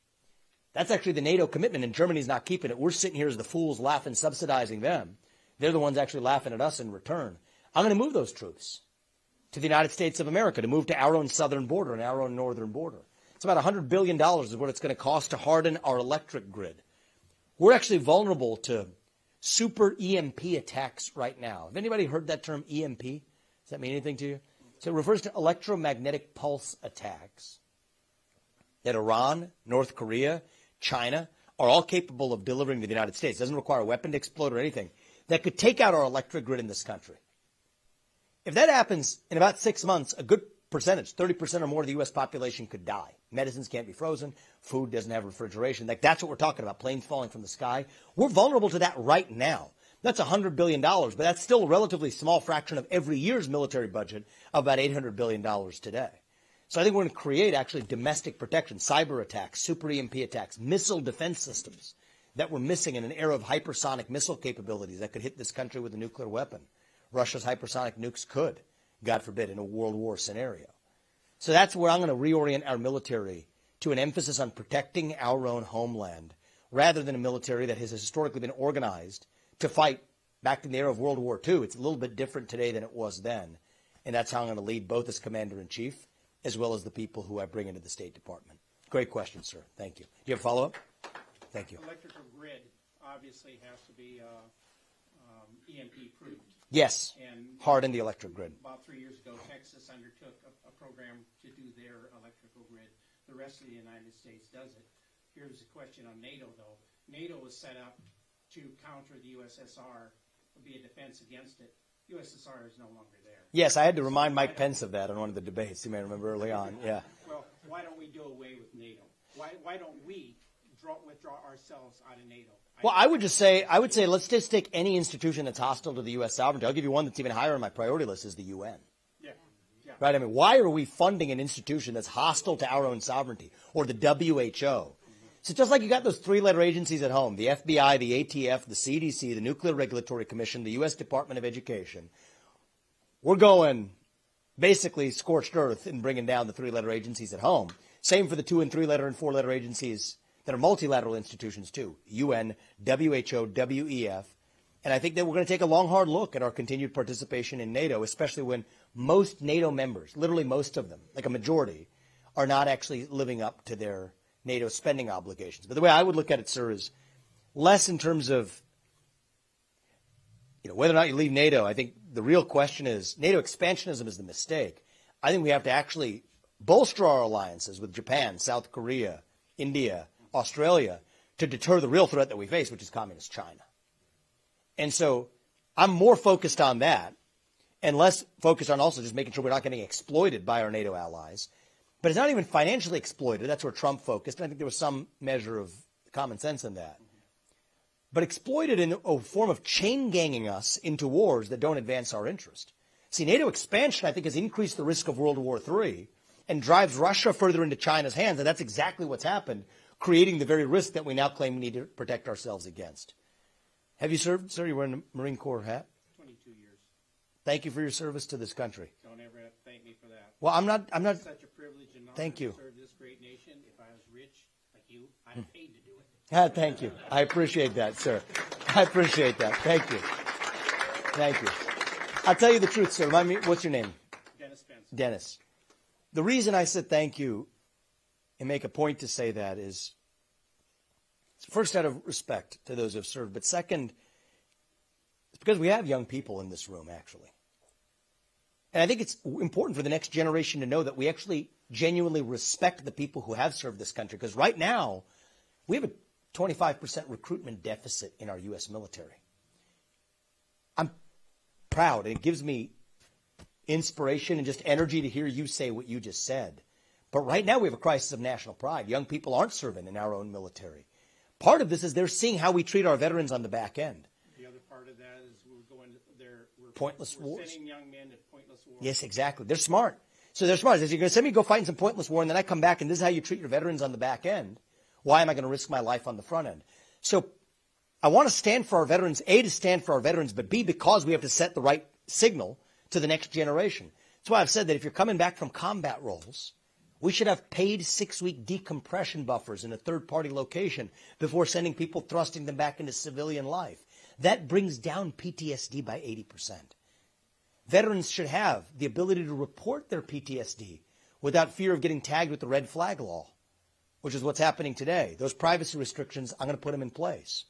That's actually the NATO commitment, and Germany's not keeping it. We're sitting here as the fools laughing, subsidizing them. They're the ones actually laughing at us in return. I'm going to move those troops to the United States of America, to move to our own southern border and our own northern border. It's about $100 billion is what it's going to cost to harden our electric grid. We're actually vulnerable to super EMP attacks right now. Have anybody heard that term EMP? Does that mean anything to you? So it refers to electromagnetic pulse attacks that Iran, North Korea, China are all capable of delivering to the United States. It doesn't require a weapon to explode or anything. that could take out our electric grid in this country. If that happens in about 6 months, a good percentage, 30% or more of the U.S. population could die. Medicines can't be frozen. Food doesn't have refrigeration. That's what we're talking about, planes falling from the sky. We're vulnerable to that right now. That's $100 billion, but that's still a relatively small fraction of every year's military budget of about $800 billion today. So I think we're going to create actually domestic protection, cyber attacks, super EMP attacks, missile defense systems that we're missing in an era of hypersonic missile capabilities that could hit this country with a nuclear weapon. Russia's hypersonic nukes could, God forbid, in a World War scenario. So that's where I'm going to reorient our military to an emphasis on protecting our own homeland rather than a military that has historically been organized to fight back in the era of World War II. It's a little bit different today than it was then. And that's how I'm going to lead both as Commander-in-Chief as well as the people who I bring into the State Department. Great question, sir. Thank you. Do you have a follow-up? Thank you. Electrical grid obviously has to be EMP approved. Yes. And Hard in the electric grid. about 3 years ago, Texas undertook a program to do their electrical grid. The rest of the United States does it. Here's a question on NATO, though. NATO was set up to counter the USSR, be a defense against it. USSR is no longer there. Yes, I had to remind Mike Pence of that on one of the debates. You may remember early on. Yeah. Well, why don't we do away with NATO? Why don't we withdraw ourselves out of NATO? Well, I would say let's just take any institution that's hostile to the U.S. sovereignty. I'll give you one that's even higher on my priority list is the UN. Yeah. Right? I mean, why are we funding an institution that's hostile to our own sovereignty or the WHO? So just like you got those three-letter agencies at home, the FBI, the ATF, the CDC, the Nuclear Regulatory Commission, the U.S. Department of Education, we're going basically scorched earth in bringing down the three-letter agencies at home. Same for the 2- and 3-letter and 4-letter agencies that are multilateral institutions too, UN, WHO, WEF. And I think that we're going to take a long, hard look at our continued participation in NATO, especially when most NATO members, literally most of them, like a majority, are not actually living up to their NATO spending obligations. But the way I would look at it, sir, is less in terms of whether or not you leave NATO. I think the real question is NATO expansionism is the mistake. I think we have to actually bolster our alliances with Japan, South Korea, India, Australia to deter the real threat that we face, which is communist China. And so I'm more focused on that and less focused on also just making sure we're not getting exploited by our NATO allies. But it's not even financially exploited. That's where Trump focused. And I think there was some measure of common sense in that. But exploited in a form of chain ganging us into wars that don't advance our interest. See, NATO expansion, I think, has increased the risk of World War III and drives Russia further into China's hands. And that's exactly what's happened, creating the very risk that we now claim we need to protect ourselves against. Have you served, sir? You're wearing a Marine Corps hat? 22 years. Thank you for your service to this country. Don't ever have to thank me for that. Well, I'm not. It's such a privilege and honor Thank you. to serve this great nation. If I was rich like you, I'd have paid to do it. Thank you. I appreciate that, sir. I appreciate that. Thank you. Thank you. I'll tell you the truth, sir. Remind me, what's your name? Dennis Spence. Dennis. The reason I said thank you and make a point to say that is, first, out of respect to those who have served, but second, it's because we have young people in this room, actually. And I think it's important for the next generation to know that we actually genuinely respect the people who have served this country, because right now, we have a 25% recruitment deficit in our U.S. military. I'm proud, and it gives me inspiration and just energy to hear you say what you just said. But right now, we have a crisis of national pride. Young people aren't serving in our own military. Part of this is they're seeing how we treat our veterans on the back end. The other part of that is we're going there. Pointless we're wars. sending young men to pointless wars. Yes, exactly. They're smart. So they're smart. If you're going to send me to go fight in some pointless war, and then I come back and this is how you treat your veterans on the back end, why am I going to risk my life on the front end? So I want to stand for our veterans, A, to stand for our veterans, but B, because we have to set the right signal to the next generation. That's why I've said that if you're coming back from combat roles, we should have paid 6-week decompression buffers in a third-party location before sending people, thrusting them back into civilian life. That brings down PTSD by 80%. Veterans should have the ability to report their PTSD without fear of getting tagged with the red flag law, which is what's happening today. Those privacy restrictions, I'm going to put them in place.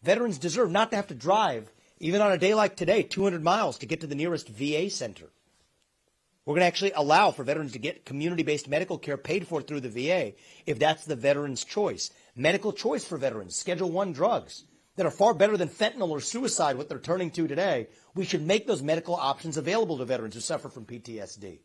Veterans deserve not to have to drive, even on a day like today, 200 miles to get to the nearest VA center. We're going to actually allow for veterans to get community-based medical care paid for through the VA if that's the veteran's choice. Medical choice for veterans, Schedule I drugs. that are far better than fentanyl or suicide, what they're turning to today, we should make those medical options available to veterans who suffer from PTSD.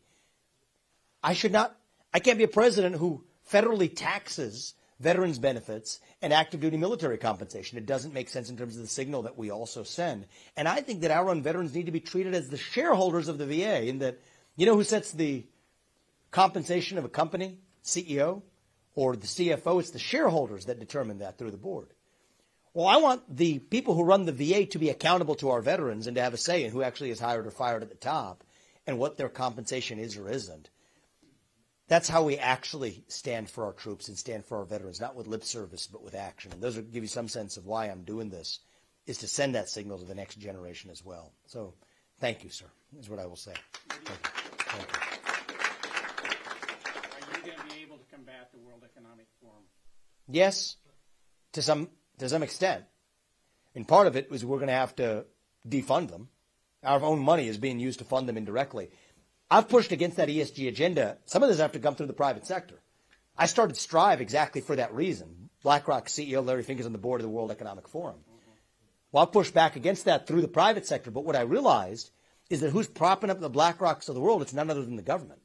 I can't be a president who federally taxes veterans' benefits and active duty military compensation. It doesn't make sense in terms of the signal that we also send. And I think that our own veterans need to be treated as the shareholders of the VA, in that, you know who sets the compensation of a company, CEO, or the CFO? It's the shareholders that determine that through the board. Well, I want the people who run the VA to be accountable to our veterans and to have a say in who actually is hired or fired at the top and what their compensation is or isn't. That's how we actually stand for our troops and stand for our veterans, not with lip service, but with action. And those will give you some sense of why I'm doing this, is to send that signal to the next generation as well. So thank you, sir, is what I will say. Thank you. Thank you. Are you going to be able to combat the World Economic Forum? Yes, to some extent. And part of it was we're going to have to defund them. Our own money is being used to fund them indirectly. I've pushed against that ESG agenda. Some of this have to come through the private sector. I started Strive exactly for that reason. BlackRock CEO Larry Fink is on the board of the World Economic Forum. Well, I've pushed back against that through the private sector. But what I realized is that who's propping up the BlackRocks of the world? It's none other than the government.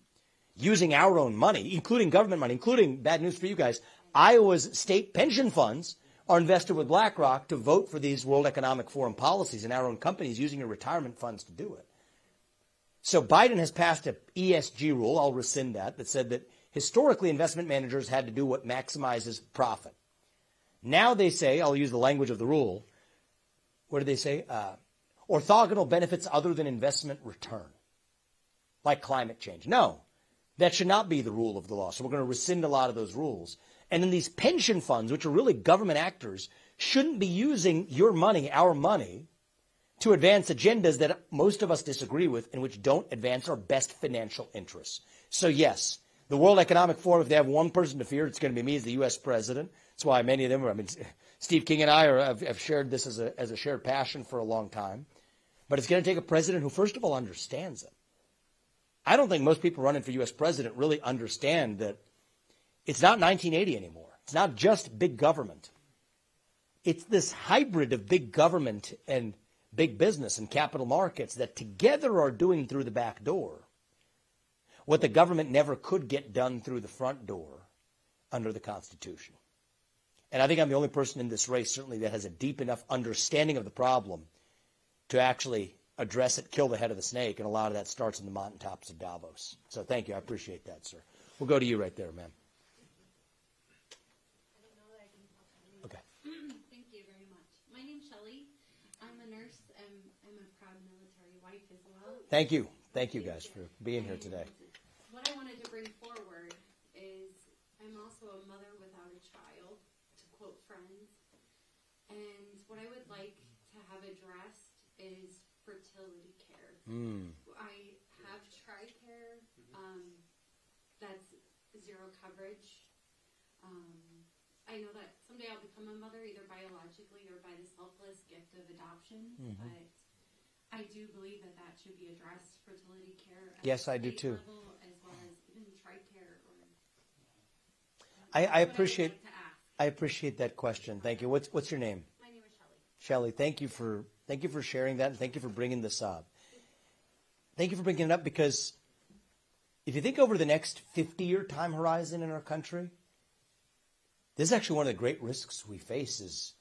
Using our own money, including government money, including, bad news for you guys, Iowa's state pension funds are invested with BlackRock to vote for these World Economic Forum policies, and our own companies using your retirement funds to do it. So Biden has passed an ESG rule, I'll rescind that said that historically investment managers had to do what maximizes profit. Now they say, I'll use the language of the rule, what do they say? Orthogonal benefits other than investment return, like climate change. No, that should not be the rule of the law. So we're going to rescind a lot of those rules. And then these pension funds, which are really government actors, shouldn't be using your money, our money, to advance agendas that most of us disagree with and which don't advance our best financial interests. So yes, the World Economic Forum, if they have one person to fear, it's going to be me as the U.S. president. That's why many of them Steve King and I have shared this as a shared passion for a long time. But it's going to take a president who, first of all, understands it. I don't think most people running for U.S. president really understand that it's not 1980 anymore. It's not just big government. It's this hybrid of big government and big business and capital markets that together are doing through the back door what the government never could get done through the front door under the Constitution. And I think I'm the only person in this race, certainly, that has a deep enough understanding of the problem to actually address it, kill the head of the snake, and a lot of that starts in the mountaintops of Davos. So thank you. I appreciate that, sir. We'll go to you right there, ma'am. Okay. Thank you very much. My name's Shelley. I'm a nurse. I'm a proud military wife as well. Thank you. Thank you, guys, for being here today. What I wanted to bring forward is I'm also a mother without a child, to quote friends. And what I would like to have addressed is fertility care. I have TRICARE. That's zero coverage. I know that someday I'll become a mother, either biologically or by the selfless gift of adoption. But I do believe that should be addressed, fertility care. At Yes, the I do state too. level, as well as even TRICARE. I appreciate Like to ask. I appreciate that question. Thank you. What's your name? My name is Shelley. Shelley, thank you for sharing that, and thank you for bringing this up. Thank you for bringing it up, because if you think over the next 50-year time horizon in our country, this is actually one of the great risks we face. Is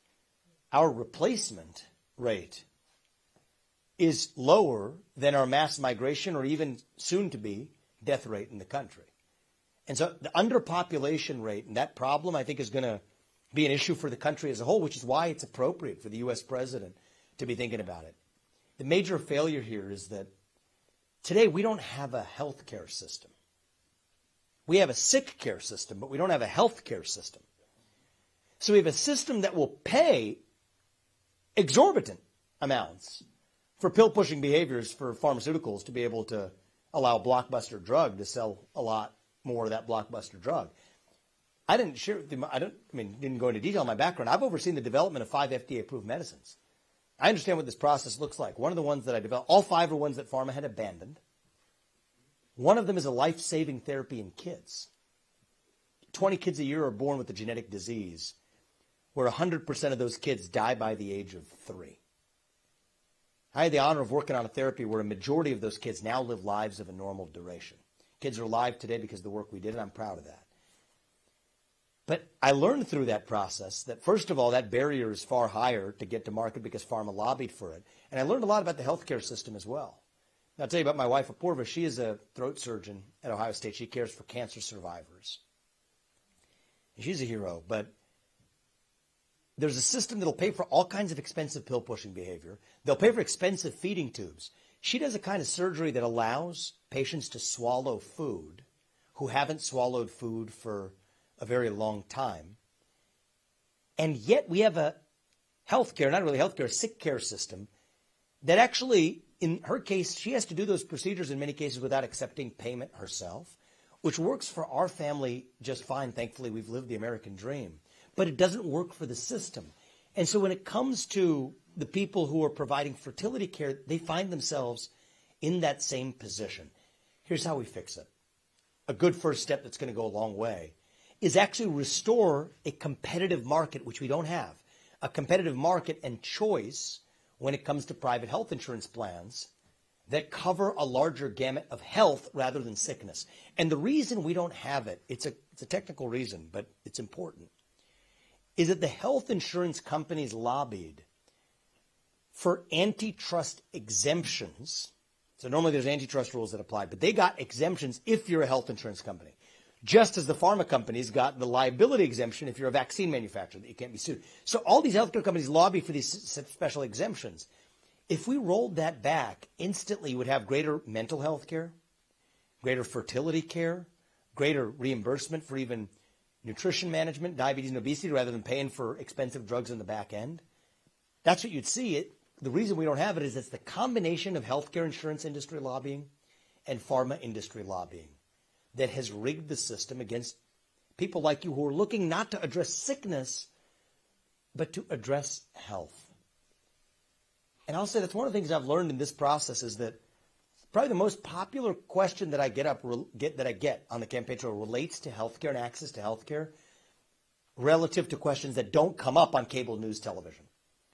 our replacement rate is lower than our mass migration, or even soon to be death rate in the country. And so the underpopulation rate and that problem, I think, is going to be an issue for the country as a whole, which is why it's appropriate for the U.S. president to be thinking about it. The major failure here is that today we don't have a health care system. We have a sick care system, but we don't have a health care system. So we have a system that will pay exorbitant amounts for pill-pushing behaviors for pharmaceuticals to be able to allow blockbuster drug to sell a lot more of that blockbuster drug. I didn't didn't go into detail on my background. I've overseen the development of 5 FDA-approved medicines. I understand what this process looks like. One of the ones that I developed, all 5 are ones that pharma had abandoned. One of them is a life-saving therapy in kids. 20 kids a year are born with a genetic disease. where 100% of those kids die by the age of 3. I had the honor of working on a therapy where a majority of those kids now live lives of a normal duration. Kids are alive today because of the work we did, and I'm proud of that. But I learned through that process that, first of all, that barrier is far higher to get to market because pharma lobbied for it. And I learned a lot about the healthcare system as well. Now, I'll tell you about my wife, Apurva. She is a throat surgeon at Ohio State. She cares for cancer survivors. And she's a hero, but there's a system that'll pay for all kinds of expensive pill-pushing behavior. They'll pay for expensive feeding tubes. She does a kind of surgery that allows patients to swallow food who haven't swallowed food for a very long time. And yet we have a healthcare, not really healthcare, sick care system that actually, in her case, she has to do those procedures in many cases without accepting payment herself, which works for our family just fine. Thankfully, we've lived the American dream. But it doesn't work for the system. And so when it comes to the people who are providing fertility care, they find themselves in that same position. Here's how we fix it. A good first step that's going to go a long way is actually restore a competitive market, which we don't have. A competitive market and choice when it comes to private health insurance plans that cover a larger gamut of health rather than sickness. And the reason we don't have it, it's a technical reason, but it's important, is that the health insurance companies lobbied for antitrust exemptions. So normally there's antitrust rules that apply, but they got exemptions if you're a health insurance company. Just as the pharma companies got the liability exemption if you're a vaccine manufacturer, that you can't be sued. So all these healthcare companies lobby for these special exemptions. If we rolled that back, instantly you would have greater mental health care, greater fertility care, greater reimbursement for even nutrition management, diabetes and obesity, rather than paying for expensive drugs in the back end. That's what you'd see. The reason we don't have it is it's the combination of healthcare insurance industry lobbying and pharma industry lobbying that has rigged the system against people like you who are looking not to address sickness, but to address health. And I'll say that's one of the things I've learned in this process is that probably the most popular question that I get on the campaign trail relates to healthcare and access to healthcare relative to questions that don't come up on cable news television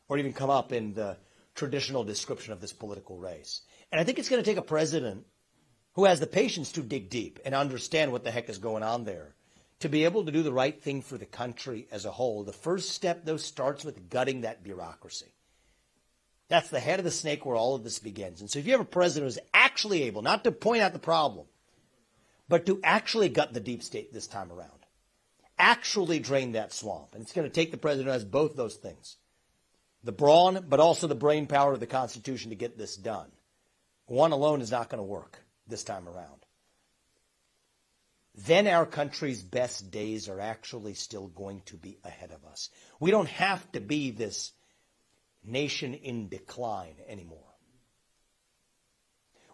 or even come up in the traditional description of this political race. And I think it's going to take a president who has the patience to dig deep and understand what the heck is going on there to be able to do the right thing for the country as a whole. The first step, though, starts with gutting that bureaucracy. That's the head of the snake where all of this begins. And so if you have a president who's actually able, not to point out the problem, but to actually gut the deep state this time around, actually drain that swamp. And it's going to take the president who has both those things, the brawn, but also the brain power of the Constitution to get this done. One alone is not going to work this time around. Then our country's best days are actually still going to be ahead of us. We don't have to be this nation in decline anymore.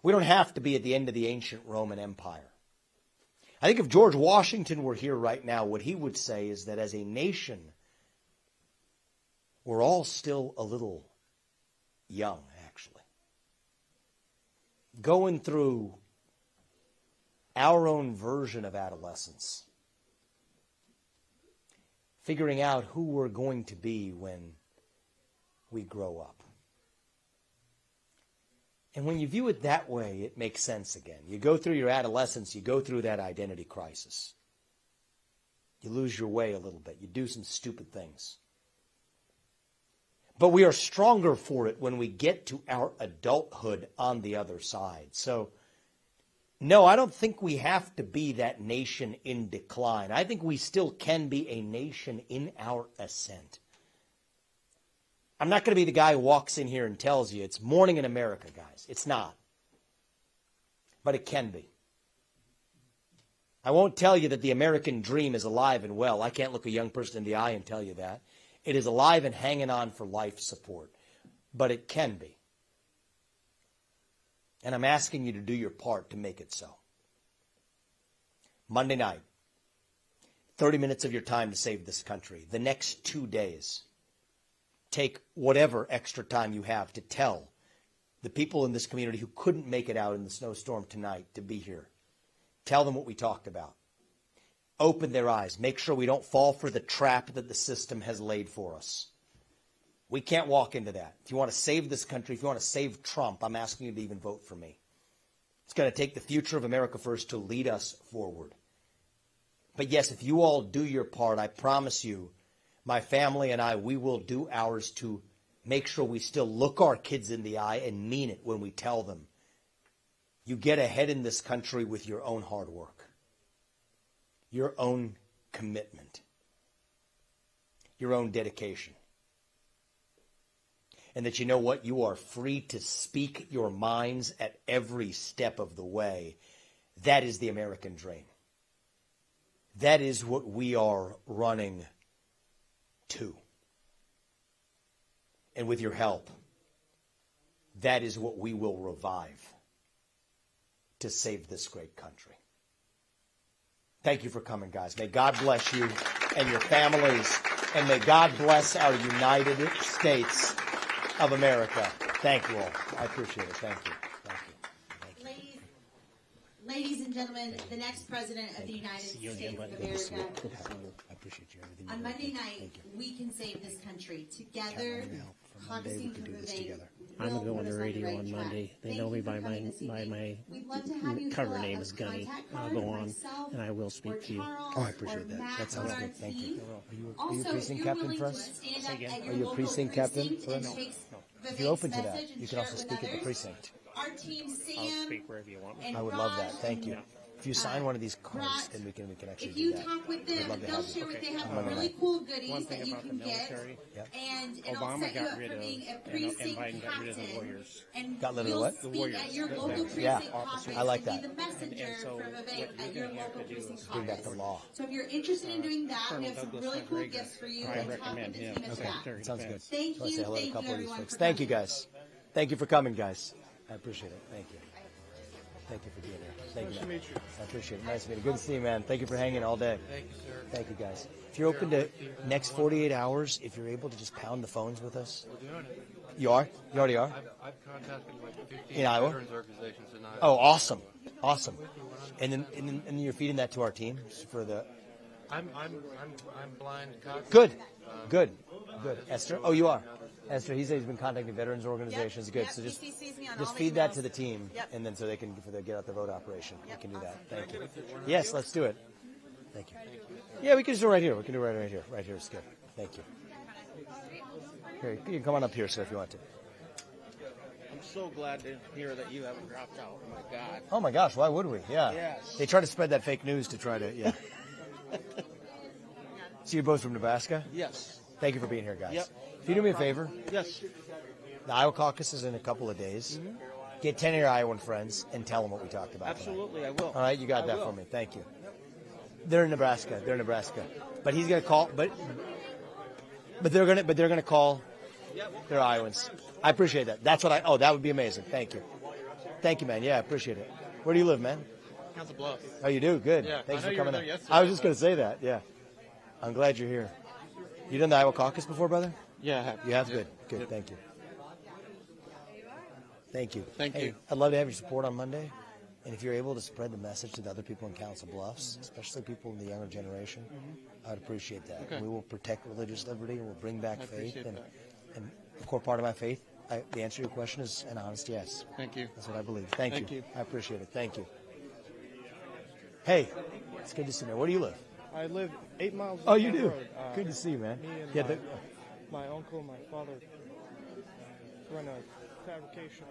We don't have to be at the end of the ancient Roman Empire. I think if George Washington were here right now, what he would say is that as a nation, we're all still a little young, actually. Going through our own version of adolescence. Figuring out who we're going to be when we grow up. And when you view it that way, it makes sense again. You go through your adolescence, you go through that identity crisis. You lose your way a little bit. You do some stupid things. But we are stronger for it when we get to our adulthood on the other side. So, no, I don't think we have to be that nation in decline. I think we still can be a nation in our ascent. I'm not going to be the guy who walks in here and tells you it's morning in America, guys. It's not. But it can be. I won't tell you that the American dream is alive and well. I can't look a young person in the eye and tell you that. It is alive and hanging on for life support. But it can be. And I'm asking you to do your part to make it so. Monday night, 30 minutes of your time to save this country. The next 2 days, take whatever extra time you have to tell the people in this community who couldn't make it out in the snowstorm tonight to be here. Tell them what we talked about. open their eyes. Make sure we don't fall for the trap that the system has laid for us. We can't walk into that. If you want to save this country, if you want to save Trump, I'm asking you to even vote for me. It's going to take the future of America First to lead us forward. But yes, if you all do your part, I promise you, my family and I, we will do ours to make sure we still look our kids in the eye and mean it when we tell them. You get ahead in this country with your own hard work, your own commitment, your own dedication. And that you know what? You are free to speak your minds at every step of the way. That is the American dream. That is what we are running to. And with your help, that is what we will revive to save this great country. Thank you for coming, guys. May God bless you and your families, and may God bless our United States of America. Thank you all. I appreciate it. Thank you. Thank you. Thank you. Ladies and gentlemen, the next president of the United States of America. I appreciate you. Everything On Monday night, we can save this country together. Caucusing for Vivek. I'm going to go on the radio on Monday. They know me by my cover name is Gunny. I'll go on and I will speak to you. Oh, I appreciate that. That sounds good. Thank you. Are you a precinct captain for us? Are you a precinct captain for us? No. If you're open to that, you can also speak at the precinct. Our team, Sam, I'll speak wherever you want me. I would love that. Thank you. If you sign one of these cards, then we can actually if do you that. talk with them, love to they'll have you. share what they have Okay. really cool One goodies thing that you about the can get. military, And it'll Obama set you got up rid for of, being a and precinct Biden got rid of the captain. lawyers. And Got rid of the you'll what? speak The warriors. at your local precinct Yeah. caucus. I like and that. Be the messenger And so for what Vivek you're at your gonna have local to do precinct is bring back caucus. the law. So if you're interested in doing that, we Colonel have some Douglas really cool McGregor. gifts for you. I And talk recommend with the him team as about that. Secretary of Sounds good. Defense. Thank I want to you. say hello to a Thank couple you, of these everyone, folks. for Thank you, coming. guys. Thank you for coming, guys. I appreciate it. Thank you. Thank you for being here. Thank you, man. I appreciate it. Nice to meet you. Good to see you, man. Thank you for hanging all day. Thank you, sir. Thank you, guys. If you're open to next 48 hours, if you're able to just pound the phones with us. We're doing it. You are? You already are? I've contacted like 15 In Iowa? veterans organizations in Iowa. Oh, awesome. Awesome. And then you're feeding that to our team for the... I'm blind. Caucus. Good. Good. Good. Esther? Oh, you are? Esther, he said he's been contacting veterans organizations. Good. So just feed that to the team, and then so they can get out the vote operation. We can do that. Thank you. Yes, let's do it. Thank you. Yeah, we can just do it right here. We can do it right here. Right here is good. Thank you. Here, you can come on up here, sir, if you want to. I'm so glad to hear that you haven't dropped out. Oh, my God. Oh, my gosh. Why would we? Yeah. Yes. They try to spread that fake news to try to, yeah. So you're both from Nebraska? Yes. Thank you for being here, guys. Yep. If you do me a favor, Yes. the Iowa caucus is in a couple of days. Get 10 of your Iowan friends and tell them what we talked about tonight. Absolutely, I will. All right, you got I that will. for me. Thank you. They're in Nebraska. But he's going to call. But they're going to call their Iowans. I appreciate that. That's what that would be amazing. Thank you. Thank you, man. Yeah, I appreciate it. Where do you live, man? Council Bluffs. Oh, you do? Good. Yeah, Thanks I know for you were coming there in. yesterday. I was just going to say that. Yeah. I'm glad you're here. You done the Iowa caucus before, brother? Yeah, I have. You have? Good. Thank you. Thank you. Thank Hey, you. I'd love to have your support on Monday. And if you're able to spread the message to the other people in Council Bluffs, especially people in the younger generation, I'd appreciate that. Okay. We will protect religious liberty and we'll bring back I faith. appreciate that. And a core part of my faith, the answer to your question is an honest yes. Thank you. That's what I believe. Thank Thank you. I appreciate it. Thank you. Hey, it's good to see you, man. Where do you live? I live 8 miles. Oh, down you the do? road. Good to see you, man. Me and Yeah, my uncle, my father run a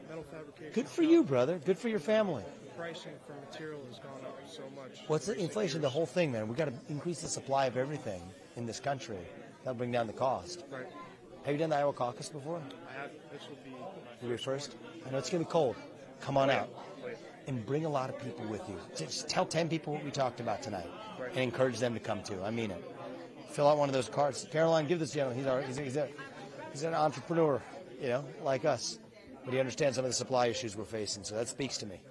metal fabrication. good for shop. you, brother. Good for your family. Pricing for material has gone up so much. What's the in recent inflation? The years. whole thing, man. We got to increase the supply of everything in this country. That'll bring down the cost. Right. Have you done the Iowa caucus before? I have. This will be. You'll be first. I know it's gonna be cold. Come on out and bring a lot of people with you. Just tell 10 people what we talked about tonight and encourage them to come too. I mean it. Fill out one of those cards. Caroline, give this gentleman. He's an entrepreneur, like us, but he understands some of the supply issues we're facing. So that speaks to me.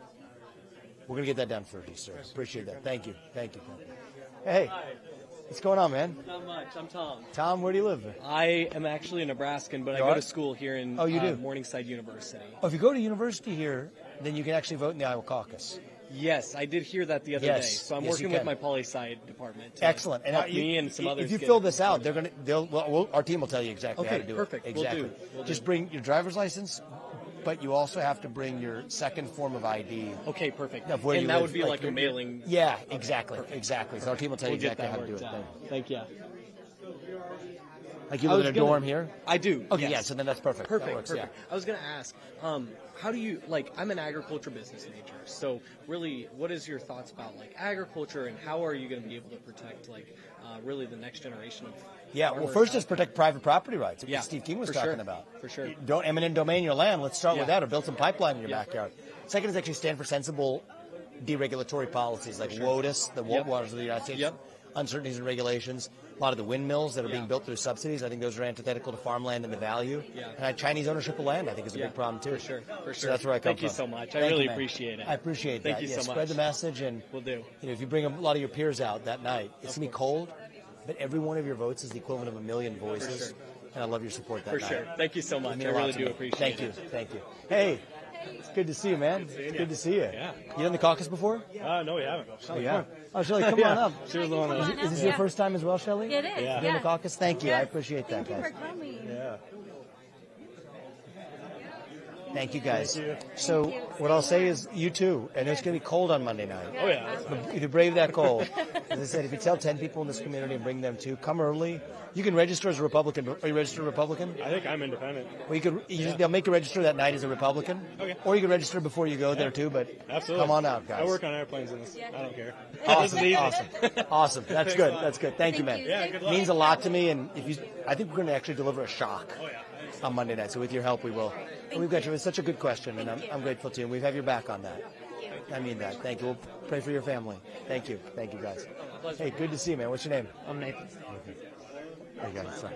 We're gonna get that done for you, sir. Appreciate that. Thank you. Hey, what's going on, man? Not much. I'm Tom. Tom, where do you live? I am actually a Nebraskan, but I You go are? to school here in Oh, you do? Morningside University. Oh, if you go to university here, then you can actually vote in the Iowa caucus. Yes, I did hear that the other Yes. day. So I'm Yes, working you with can. my poli-sci department. To Excellent. And help me and some others. if you get fill it. this out, our team will tell you exactly how Okay, to do perfect. it. Will do. Exactly. Will do. Just bring your driver's license, but you also have to bring your second form of ID. Okay, perfect. Of where you and that live, would be like a your- mailing. Yeah, exactly. Exactly. So our team will tell you We'll get exactly that how to do worked it. out. Thank you. Like you I live in was a gonna- dorm here? I do. Okay, yes. yeah, so then that's perfect. Perfect. That works, perfect. I was going to ask, how do you I'm an agriculture business major. So really, what is your thoughts about like agriculture and how are you going to be able to protect really the next generation of Yeah, well, farmers first out just there? protect private property rights. That's Yeah, what Steve King was for talking sure. about. For sure. Don't eminent domain your land. Let's start with Yeah. that, or build some pipeline in your Yeah. backyard. Second is actually stand for sensible deregulatory policies like sure. WOTUS, the Yep. Waters of the United States, Yep. uncertainties and regulations. A lot of the windmills that are being Yeah. built through subsidies, I think those are antithetical to farmland and the value. Yeah. And Chinese ownership of land, I think, is a Yeah, big problem too. for sure, for So sure. that's where I come Thank you from. so much. I Thank really you, man. appreciate it. I appreciate Thank that. you Yeah, so spread much. the message, and Will do. if you bring a lot of your peers out that night, it's gonna be cold, but every one of your votes is the equivalent of 1,000,000 voices. sure. And I love your support that For night. sure. Thank you so much. I mean a lot really to do me. appreciate Thank it. you. Thank you. Hey, it's good to see you, man. It's good to see you. Yeah. You done the caucus before? No, we haven't. Oh, yeah. Oh, Shelly, come on up. She was the one that Is this your first time as well, Shelly? It is, Yeah. Doing the yes. caucus? Thank you. I Yes. appreciate that, Thank you guys. for coming. Yeah. Thank you, guys. Thank you. So what I'll say is you too, and it's going to be cold on Monday night. Oh, yeah. If you brave that cold, as I said, if you tell 10 people in this community and bring them too, come early. You can register as a Republican. Are you registered a Republican? I think I'm independent. Well, they'll make you register that night as a Republican. Okay. Or you can register before you go there too, but Absolutely. come on out, guys. I work on airplanes in this. I don't care. Awesome, This is easy. awesome, awesome. That's good. That's good. Thank you, man. Yeah, good luck. Means a lot to me, and I think we're going to actually deliver a shock Oh, yeah. on Monday night. So with your help, we will. And we've got you. It's such a good question, and I'm grateful to you. And we have your back on that. I mean that. Thank you. We'll pray for your family. Thank you. Thank you, guys. Hey, good to see you, man. What's your name? I'm Nathan. Hey, guys. Sorry.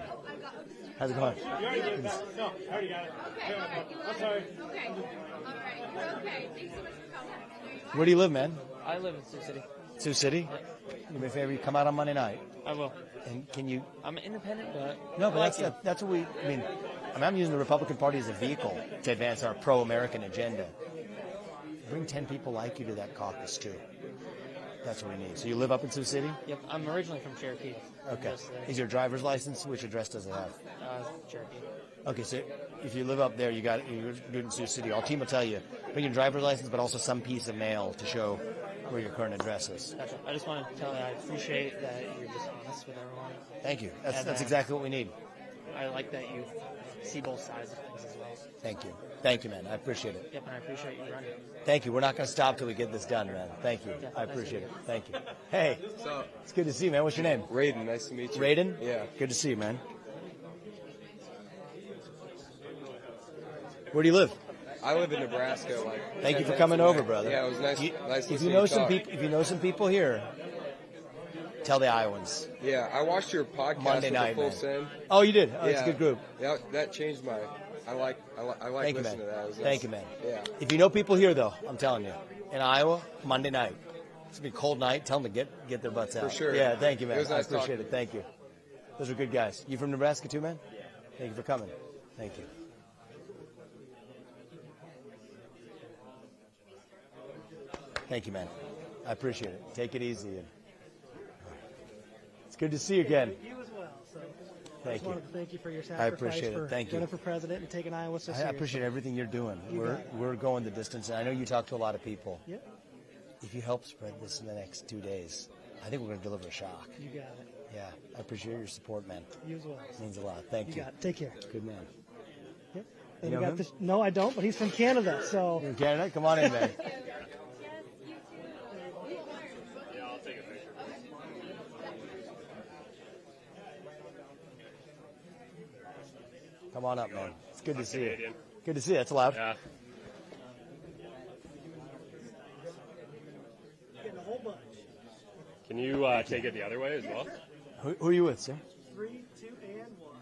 How's it going? You already did that. No, I already got it. I'm sorry. Okay. All right. Okay. Thanks so much for coming. Where do you live, man? I live in Sioux City. Sioux City? Do me a favor. You come out on Monday night. I will. And can you? I'm independent, but No, but that's what we. I mean, I'm using the Republican Party as a vehicle to advance our pro-American agenda. Bring 10 people like you to that caucus too. That's what we need. So you live up in Sioux City? Yep, I'm originally from Cherokee. Okay. Is your driver's license? Which address does it have? Cherokee. Okay, so if you live up there, you're doing in Sioux City. Our team will tell you. Bring your driver's license, but also some piece of mail to show where your current address is. Gotcha. I just want to tell you I appreciate that you're just honest with everyone. Thank you. And, That's exactly what we need. I like that you see both sides of things as well. Thank you. Thank you, man. I appreciate it. Yep, and I appreciate you running. Thank you. We're not going to stop till we get this done, man. Thank you. I appreciate it. Thank you. Hey, it's good to see you, man. What's your name? Raiden, nice to meet you. Raiden? Yeah. Good to see you, man. Where do you live? I live in Nebraska. Thank you for coming over, brother. Yeah, it was nice. Nice to If see you know you some talk. people, if you know some people here, tell the Iowans. Yeah, I watched your podcast Monday with night, the full man. send. Oh, you did? Oh, yeah, it's a good group. Yeah, that changed my. I like Thank you, man. listening to that. It was nice. Thank you, man. Yeah. If you know people here, though, I'm telling you, in Iowa, Monday night. It's gonna be a cold night. Tell them to get their butts out. For sure. Yeah, thank you, man. It was nice I appreciate talking. it. Thank you. Those are good guys. You from Nebraska too, man? Thank you for coming. Thank you. Thank you, man. I appreciate it. Take it easy. It's good to see you again. You as well. So Thank I just you. wanted to thank you for your I sacrifice appreciate for it. Thank you. running for president and taking Iowa so I seriously. appreciate everything you're doing. You got it. We're going the distance, and I know you talk to a lot of people. Yep. If you help spread this in the next 2 days, I think we're going to deliver a shock. You got it. Yeah, I appreciate your support, man. You as well. It means a lot. Thank you. You got it. Take care. Good man. Yep. You And know we got him? this. No, I don't, but he's from Canada, so. You're in Canada? Come on in, man. Come on up, man. It's good to see you. Good to see you. That's loud. Yeah. Getting a whole bunch. Can you take it the other way as well? Who are you with, sir? 3, 2, and 1.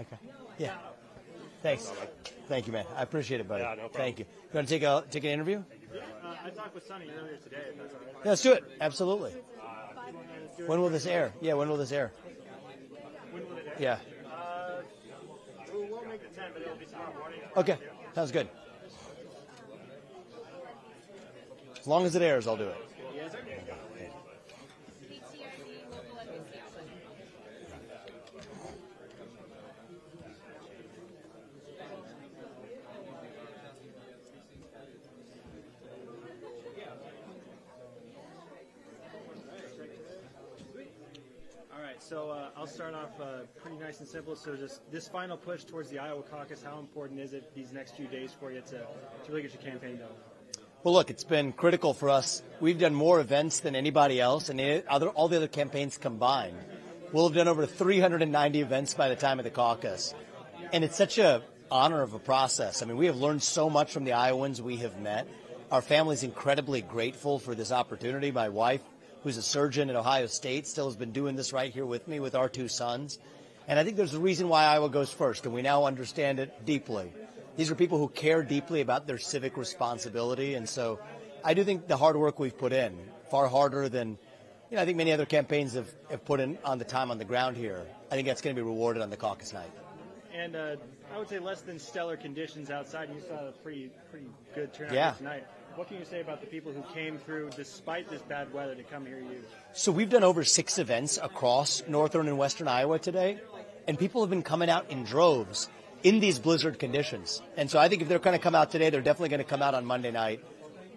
Okay. Yeah. Thanks. Thank you, man. I appreciate it, buddy. Yeah, no problem. Thank you. You want to take an interview? I talked with Sonny earlier today, if that's all right. Yeah, let's do it. Absolutely. When will this air? Yeah, when will this air? When will it air? Yeah. We won't make the 10, but it'll be tomorrow morning. Okay. Sounds good. As long as it airs, I'll do it. Yes, sir. All right, so I'll start off pretty nice and simple. So just this final push towards the Iowa caucus, how important is it these next few days for you to really get your campaign done? Well, look, it's been critical for us. We've done more events than anybody else, and all the other campaigns combined. We'll have done over 390 events by the time of the caucus. And it's such a honor of a process. I mean, we have learned so much from the Iowans we have met. Our family's incredibly grateful for this opportunity. My wife, who's a surgeon at Ohio State, still has been doing this right here with me with our two sons. And I think there's a reason why Iowa goes first, and we now understand it deeply. These are people who care deeply about their civic responsibility, and so I do think the hard work we've put in, far harder than I think many other campaigns have put in on the time on the ground here, I think that's going to be rewarded on the caucus night. And I would say less than stellar conditions outside. You saw a pretty good turnout Yeah. here tonight. What can you say about the people who came through despite this bad weather to come hear you? So we've done over 6 events across northern and western Iowa today, and people have been coming out in droves in these blizzard conditions. And so I think if they're going to come out today, they're definitely going to come out on Monday night.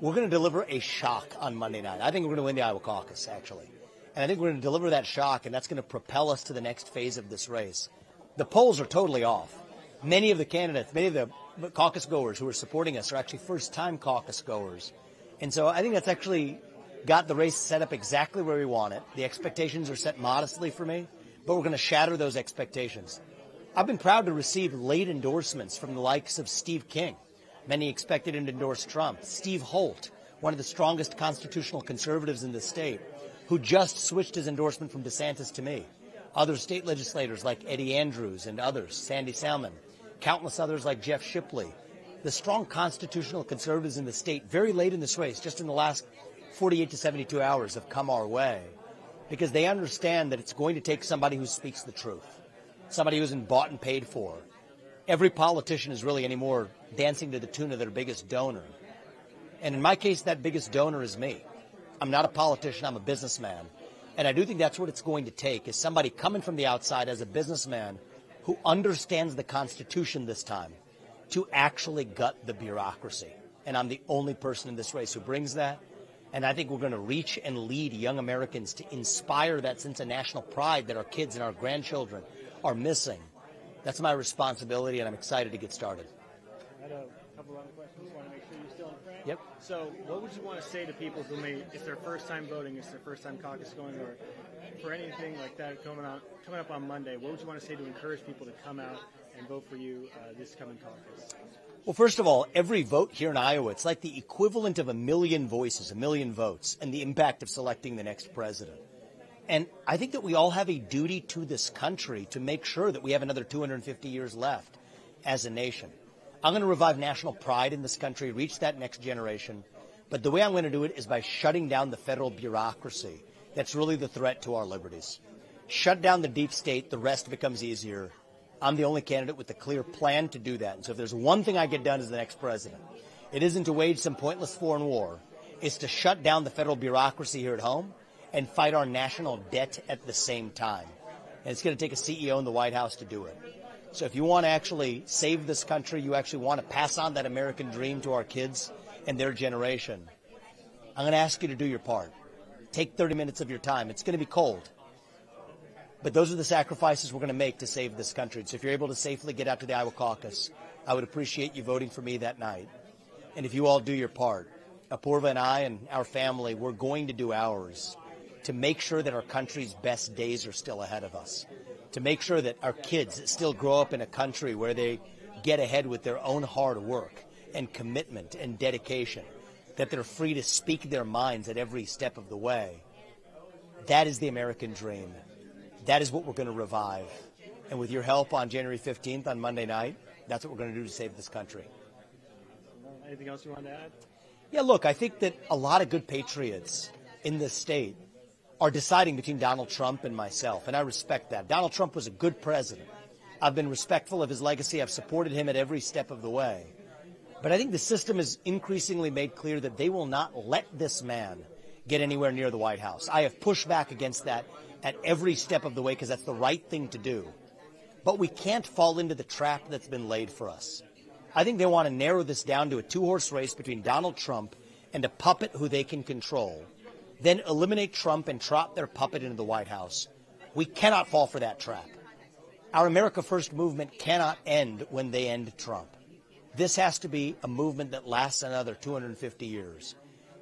We're going to deliver a shock on Monday night. I think we're going to win the Iowa caucus, actually. And I think we're going to deliver that shock, and that's going to propel us to the next phase of this race. The polls are totally off. Many of the candidates, many of the caucus goers who are supporting us are actually first-time caucus goers. And so I think that's actually got the race set up exactly where we want it. The expectations are set modestly for me, but we're going to shatter those expectations. I've been proud to receive late endorsements from the likes of Steve King. Many expected him to endorse Trump. Steve Holt, one of the strongest constitutional conservatives in the state, who just switched his endorsement from DeSantis to me. Other state legislators like Eddie Andrews and others, Sandy Salmon, countless others like Jeff Shipley. The strong constitutional conservatives in the state, very late in this race, just in the last 48 to 72 hours, have come our way because they understand that it's going to take somebody who speaks the truth, somebody who isn't bought and paid for. Every politician is really anymore dancing to the tune of their biggest donor. And in my case, that biggest donor is me. I'm not a politician, I'm a businessman. And I do think that's what it's going to take, is somebody coming from the outside as a businessman who understands the Constitution this time to actually gut the bureaucracy. And I'm the only person in this race who brings that. And I think we're going to reach and lead young Americans to inspire that sense of national pride that our kids and our grandchildren are missing. That's my responsibility, and I'm excited to get started. I had a couple other questions. Want to make sure you're still in frame? Yep. So what would you want to say to people who it's their first time voting, it's their first time caucus going, or for anything like that coming up on Monday, what would you want to say to encourage people to come out and vote for you this coming caucus? Well, first of all, every vote here in Iowa, it's like the equivalent of 1 million voices, 1 million votes, and the impact of selecting the next president. And I think that we all have a duty to this country to make sure that we have another 250 years left as a nation. I'm going to revive national pride in this country, reach that next generation. But the way I'm going to do it is by shutting down the federal bureaucracy. That's really the threat to our liberties. Shut down the deep state, the rest becomes easier. I'm the only candidate with a clear plan to do that. And so if there's one thing I get done as the next president, it isn't to wage some pointless foreign war. It's to shut down the federal bureaucracy here at home and fight our national debt at the same time. And it's going to take a CEO in the White House to do it. So if you want to actually save this country, you actually want to pass on that American dream to our kids and their generation, I'm going to ask you to do your part. Take 30 minutes of your time. It's going to be cold. But those are the sacrifices we're going to make to save this country. So if you're able to safely get out to the Iowa caucus, I would appreciate you voting for me that night. And if you all do your part, Apurva and I and our family, we're going to do ours to make sure that our country's best days are still ahead of us, to make sure that our kids still grow up in a country where they get ahead with their own hard work and commitment and dedication, that they're free to speak their minds at every step of the way. That is the American dream. That is what we're going to revive. And with your help on January 15th on Monday night, that's what we're going to do to save this country. Anything else you want to add? Yeah, look, I think that a lot of good patriots in this state are deciding between Donald Trump and myself, and I respect that. Donald Trump was a good president. I've been respectful of his legacy. I've supported him at every step of the way. But I think the system has increasingly made clear that they will not let this man get anywhere near the White House. I have pushed back against that at every step of the way because that's the right thing to do. But we can't fall into the trap that's been laid for us. I think they want to narrow this down to a two-horse race between Donald Trump and a puppet who they can control, then eliminate Trump and trot their puppet into the White House. We cannot fall for that trap. Our America First movement cannot end when they end Trump. This has to be a movement that lasts another 250 years.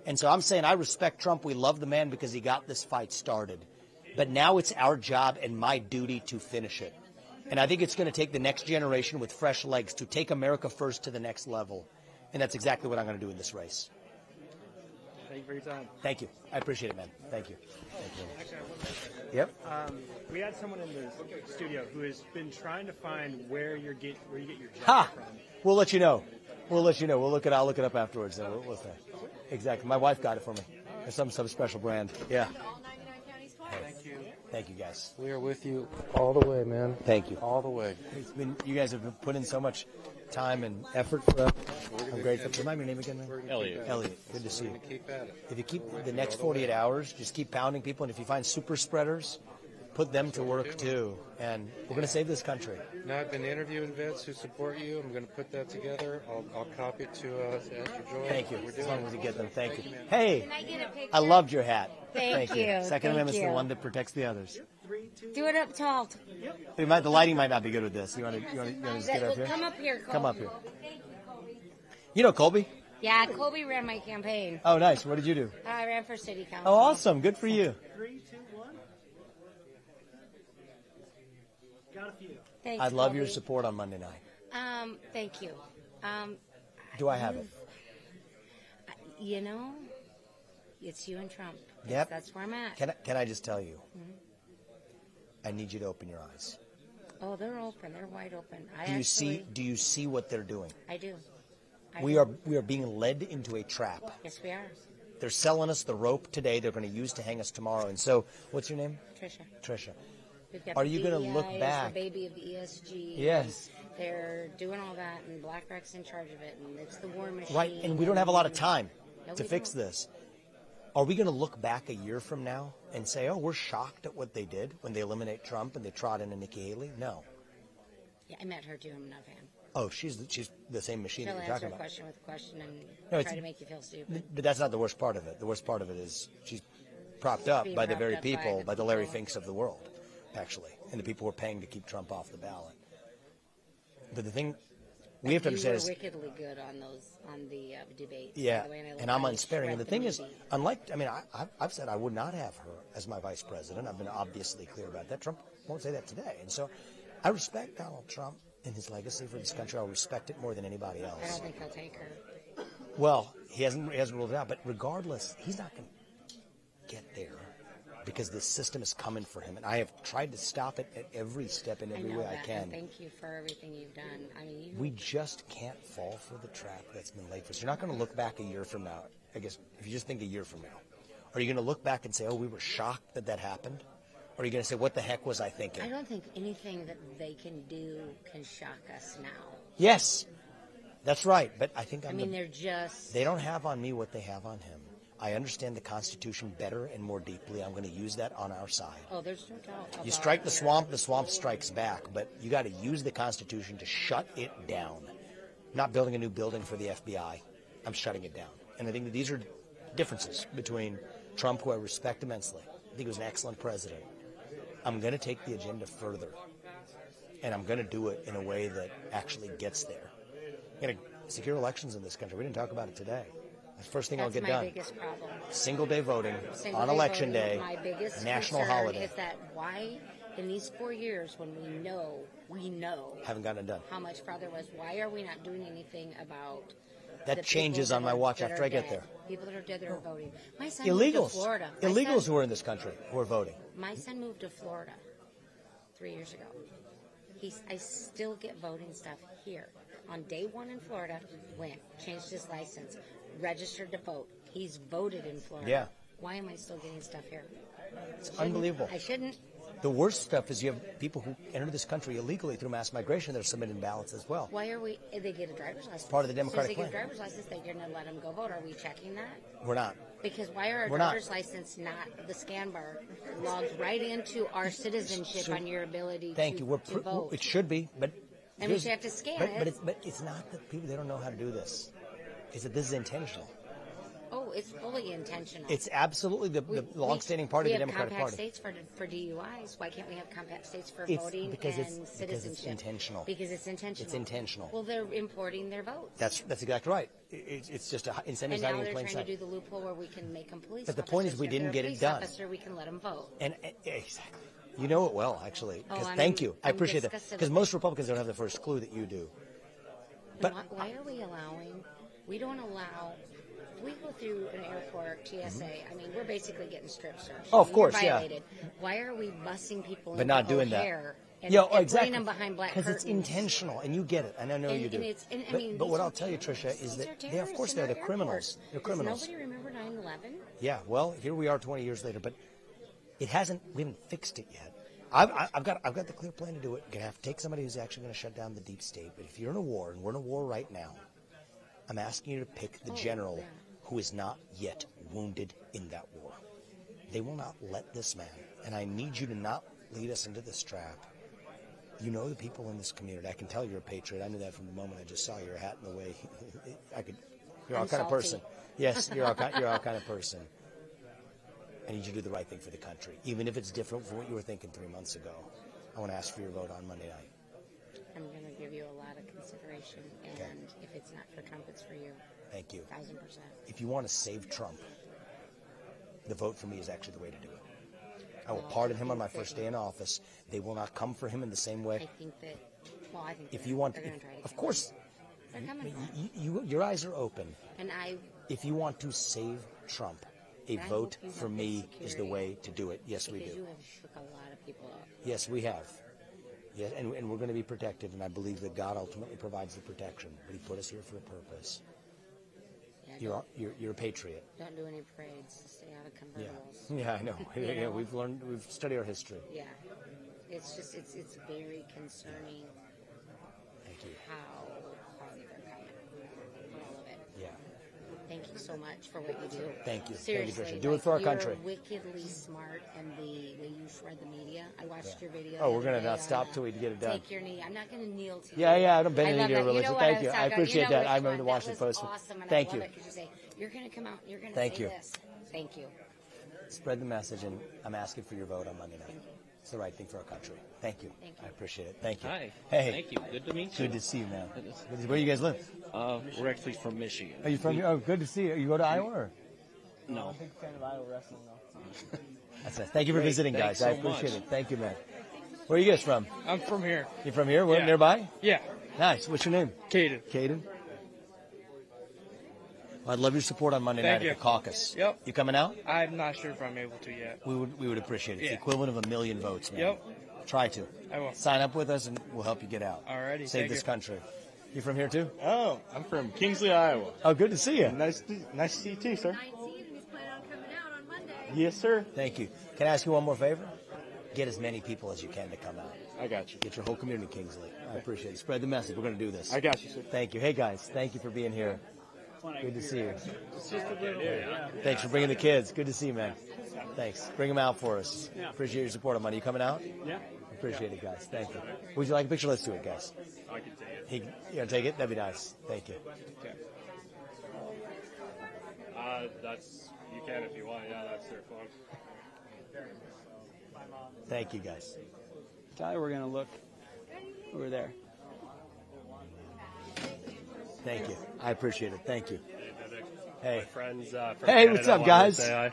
And so I'm saying I respect Trump. We love the man because he got this fight started. But now it's our job and my duty to finish it. And I think it's going to take the next generation with fresh legs to take America First to the next level. And that's exactly what I'm going to do in this race. Thank you for your time. Thank you. I appreciate it, man. Thank you. Thank you. Actually, I have one question. Yep. We had someone in the studio who has been trying to find where you get your jacket Ha! from. We'll let you know. We'll let you know. I'll look it up afterwards. We'll say. Exactly. My wife got it for me. It's some special brand. Yeah. Thank you. Thank you, guys. We are with you all the way, man. Thank you. All the way. You guys have put in so much time and effort for us. I'm grateful. Remind me your name again, man? Elliot. Elliot. Good to see you. Keep at it. If you keep the next 48 hours, just keep pounding people, and if you find super spreaders, put them to work too. And we're going to save this country. Now I've been interviewing vets who support you. I'm going to put that together. I'll copy it to Esther Joy. Thank you. We're As doing long as you get them. Thank you. man. Hey, Can I get a picture? I loved your hat. Thank you. Second Thank Amendment's the you. one that protects the others. Do it up tall. The lighting might not be good with this. You want to just get up here? Come up here, Colby. Come up here. Thank you, Colby. You know Colby? Yeah, Colby ran my campaign. Oh, nice. What did you do? I ran for city council. Oh, awesome. Good for you. 3, 2, 1. Got a few. Thanks, I'd love Colby. your support on Monday night. Thank you. Do I have it? You know, it's you and Trump. Yep. That's where I'm at. Can I just tell you? I need you to open your eyes. Oh, they're open. They're wide open. Do you see what they're doing? I do. We are being led into a trap. Yes, we are. They're selling us the rope today they're going to use to hang us tomorrow. And so, what's your name? Trisha. We've got Are the you going to DEI, look it's back? The baby of the ESG. Yes. They're doing all that, and BlackRock's in charge of it, and it's the war machine. Right, and we don't have a lot of time No, to we fix don't. this. Are we going to look back a year from now and say, oh, we're shocked at what they did when they eliminate Trump and they trot in a Nikki Haley? No. Yeah, I met her too. I'm not a fan. Oh, she's the same machine She'll that you're answer talking a about. question with a question and No, try to make you feel stupid. But that's not the worst part of it. The worst part of it is she's propped up Being by the propped very up people, by by the the Larry people. Finks of the world, actually, and the people who are paying to keep Trump off the ballot. But the thing we have to understand You is, were wickedly good on the debate. yeah, by the way, and I'm I unsparing. And the read thing is, movie. I've said I would not have her as my vice president. I've been obviously clear about that. Trump won't say that today, and so I respect Donald Trump and his legacy for this country. I'll respect it more than anybody I else. don't think he'll take her. Well, he hasn't ruled it out, but regardless, he's not going to get there because this system is coming for him, and I have tried to stop it at every step in every I know way that, I can. and thank you for everything you've done. I mean, We just can't fall for the trap that's been laid for us. You're not going to look back a year from now. I guess if you just think a year from now, are you going to look back and say, "Oh, we were shocked that happened," or are you going to say, "What the heck was I thinking?" I don't think anything that they can do can shock us now. Yes, that's right. But I think they're just. They don't have on me what they have on him. I understand the Constitution better and more deeply. I'm going to use that on our side. Oh, there's no doubt. You strike the swamp strikes back. But you got to use the Constitution to shut it down. I'm not building a new building for the FBI. I'm shutting it down. And I think that these are differences between Trump, who I respect immensely. I think he was an excellent president. I'm going to take the agenda further. And I'm going to do it in a way that actually gets there. We're going to secure elections in this country. We didn't talk about it today. That's the first thing I'll get That's done. my biggest problem. Single day voting Single on day election voting, day, my biggest national concern holiday. is that why in these 4 years when we know Haven't gotten it done. how much farther was, why are we not doing anything about That the changes people on that my are- watch that after are I get dead? there. People that are dead that are voting. My son moved to Illegals. Florida. Illegals who are in this country who are voting. My son moved to Florida 3 years ago. I still get voting stuff here. On day one in Florida, went, changed his license, registered to vote. He's voted in Florida. Yeah. Why am I still getting stuff here? It's unbelievable. I shouldn't. The worst stuff is you have people who enter this country illegally through mass migration that are submitting ballots as well. Why are we? They get a driver's license. Part of the Democratic As soon as they plan. get a driver's license, they're going to let them go vote. Are we checking that? We're not. Because why are a We're not. driver's license not the scan bar logged right into our citizenship on your ability Thank to, you. to vote? It should be, but And we should have to scan but it. But it's not that people, they don't know how to do this. It's that this is intentional. Oh, it's fully intentional. It's absolutely the long-standing party of the Democratic We have Party. compact states for DUIs. Why can't we have compact states for It's voting because and it's citizenship? intentional. Because it's intentional. It's intentional. Well, they're importing their votes. That's exactly right. It's just incentives And hiding now in they're plain trying sight. to do the loophole where we can make them police But the point is officers. we If didn't they're a get it police done. Officer, we can let them vote. And exactly. You know it well, actually. Oh, and Thank you. I I'm appreciate that. disgusted Because with most Republicans don't have the first clue that you do. But why are we allowing? We don't allow. If we go through an airport TSA, I mean, we're basically getting strip searched. Oh, of We're course, yeah. violated. Why are we busing people but into not doing O'Hare that. and, Yeah, and exactly. putting them behind black Because curtains? it's intentional, and you get it, and I know And- you do. and it's- and, I but mean, but these what are I'll tell you, Tricia, is These are that terrorists of course in they're our the criminals. airport. They're criminals. Does nobody remember 9/11? Yeah, well, here we are 20 years later, but we haven't fixed it yet. I've got the clear plan to do it. You're going to have to take somebody who's actually going to shut down the deep state. But if you're in a war, and we're in a war right now, I'm asking you to pick the general who is not yet wounded in that war. They will not let this man, and I need you to not lead us into this trap. You know the people in this community. I can tell you're a patriot. I knew that from the moment I just saw your hat in the way. You're our kind of person. Yes, you're our kind of person. I need you to do the right thing for the country, even if it's different from what you were thinking 3 months ago. I want to ask for your vote on Monday night. I'm going to give you a lot of consideration, and if it's not for Trump, it's for you. Thank you. 1,000%. If you want to save Trump, the vote for me is actually the way to do it. I will pardon him on my first day in office. They will not come for him in the same way. I think that. Well, I think If you want, they're going to try to. of course, They're coming. your eyes are open. And If you want to save Trump, a And I vote hope you for have me good is the way to do it. Yes, we because do. you have shook a lot of people up. Yes, we have. Yes, and we're going to be protected, and I believe that God ultimately provides the protection. But He put us here for a purpose. Yeah, You're a patriot. Don't do any parades. Stay out of convertibles. Yeah, I know. You know? We've studied our history. Yeah. It's just, it's very concerning Thank you. how hard they're coming. All of it. Yeah. Thank you so much for what you do. Thank you. Seriously. Thank you, Tricia. Do it for our country. You're wickedly smart, and the way you shred the media. I watched your video. Oh, the we're going other to not day stop on, till we get it done. Take your knee. I'm not going to kneel to you. Yeah, I don't bend any love to your that. You religion. know Thank what you. was I talking- appreciate you know that. I which remember the one. Washington That was Post. Awesome, and Thank I love you. it 'cause you say, you're going to come out, you're going to Thank say you. this. Thank you. Spread the message, and I'm asking for your vote on Monday night. It's the right thing for our country. Thank you. Thank you. I appreciate it. Thank you. Hi. Hey. Thank you. Good to meet you. Good to see you, man. Where do you guys live? We're actually from Michigan. Are you from here? Oh, good to see you. You go to Iowa? Or? No. I'm a big fan of Iowa wrestling, though. That's nice. Thank you for Great. visiting, Thanks guys. I so appreciate much. it. Thank you, man. Where are you guys from? I'm from here. You from here? Where, Yeah. nearby? Yeah. Nice. What's your name? Caden. Caden. Well, I'd love your support on Monday Thank night you. at the Caucus. Yep. You coming out? I'm not sure if I'm able to yet. We would appreciate it. It's the Yeah. equivalent of 1 million votes, man. Yep. Try to. I will. Sign up with us, and we'll help you get out. Alrighty, Save thank this you. country. You from here too? Oh, I'm from Kingsley, Iowa. Oh, good to see you. Nice to see you too, sir. He's planning on coming out on Monday. Yes, sir. Thank you. Can I ask you one more favor? Get as many people as you can to come out. I got you. Get your whole community, Kingsley. I appreciate it. Spread the message. We're going to do this. I got you, sir. Thank you. Hey, guys. Thank you for being here. Good to see you. It's just a little bit, yeah. Thanks for bringing the kids. Good to see you, man. Thanks. Bring them out for us. Yeah. Appreciate your support on Monday. You coming out? Yeah. Appreciate it, guys. Thank you. Would you like a picture? Let's do it, guys. I can take it. You want to take it? That'd be nice. Thank you. Okay. That's you can if you want. Yeah, that's their phone. Thank you, guys. Tyler, we're going to look over there. Thank you. I appreciate it. Thank you. Hey, friends. From Hey, Canada what's up, wanted to guys? say hi.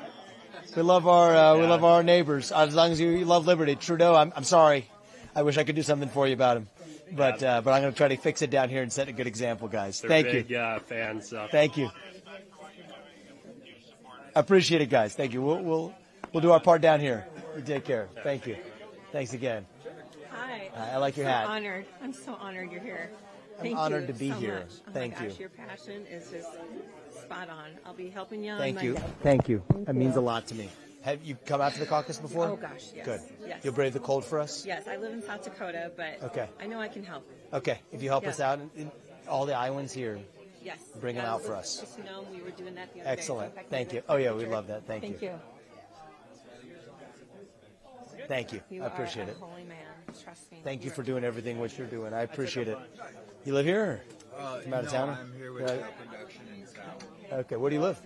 We love our neighbors. As long as you love liberty. Trudeau, I'm sorry. I wish I could do something for you about him. But I'm going to try to fix it down here and set a good example, guys. They're Thank big, you. Fans. Thank you. I appreciate it, guys. Thank you. We'll do our part down here. You take care. Thank you. Thanks again. Hi. I like your hat. Honored. I'm so honored you're here. I'm honored to be so here. much. Oh Thank my gosh, you. Your passion is just spot on. I'll be helping you on Thank you. Monday. Thank you. That means a lot to me. Have you come out to the caucus before? Oh gosh, yes. Good. Yes. You'll brave the cold for us? Yes, I live in South Dakota, but Okay. I know I can help. Okay. If you help Yeah. us out, and all the Iowans here, Yes. bring them out for us. Just know we were doing that the other Excellent. day. So Thank you. Oh, yeah, we love that. Thank you. Thank you. Thank you. You I appreciate are it. a holy man. Trust me. Thank you for doing everything what you're doing. I appreciate it. You live here? Or from out of town? I'm here with production in South. Okay. Where do you live?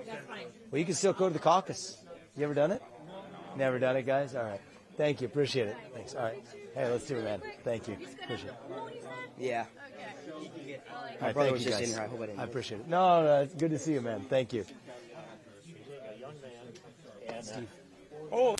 That's fine. Well, you can still go to the caucus. You ever done it? Never done it, guys? All right. Thank you. Appreciate it. Thanks. All right. Hey, let's do it, man. Thank you. Appreciate it. Yeah. All right, brother thank was you, just guys. in here. I hope I didn't I miss appreciate it. No, it's good to see you, man. Thank you. A young man and Steve. oh.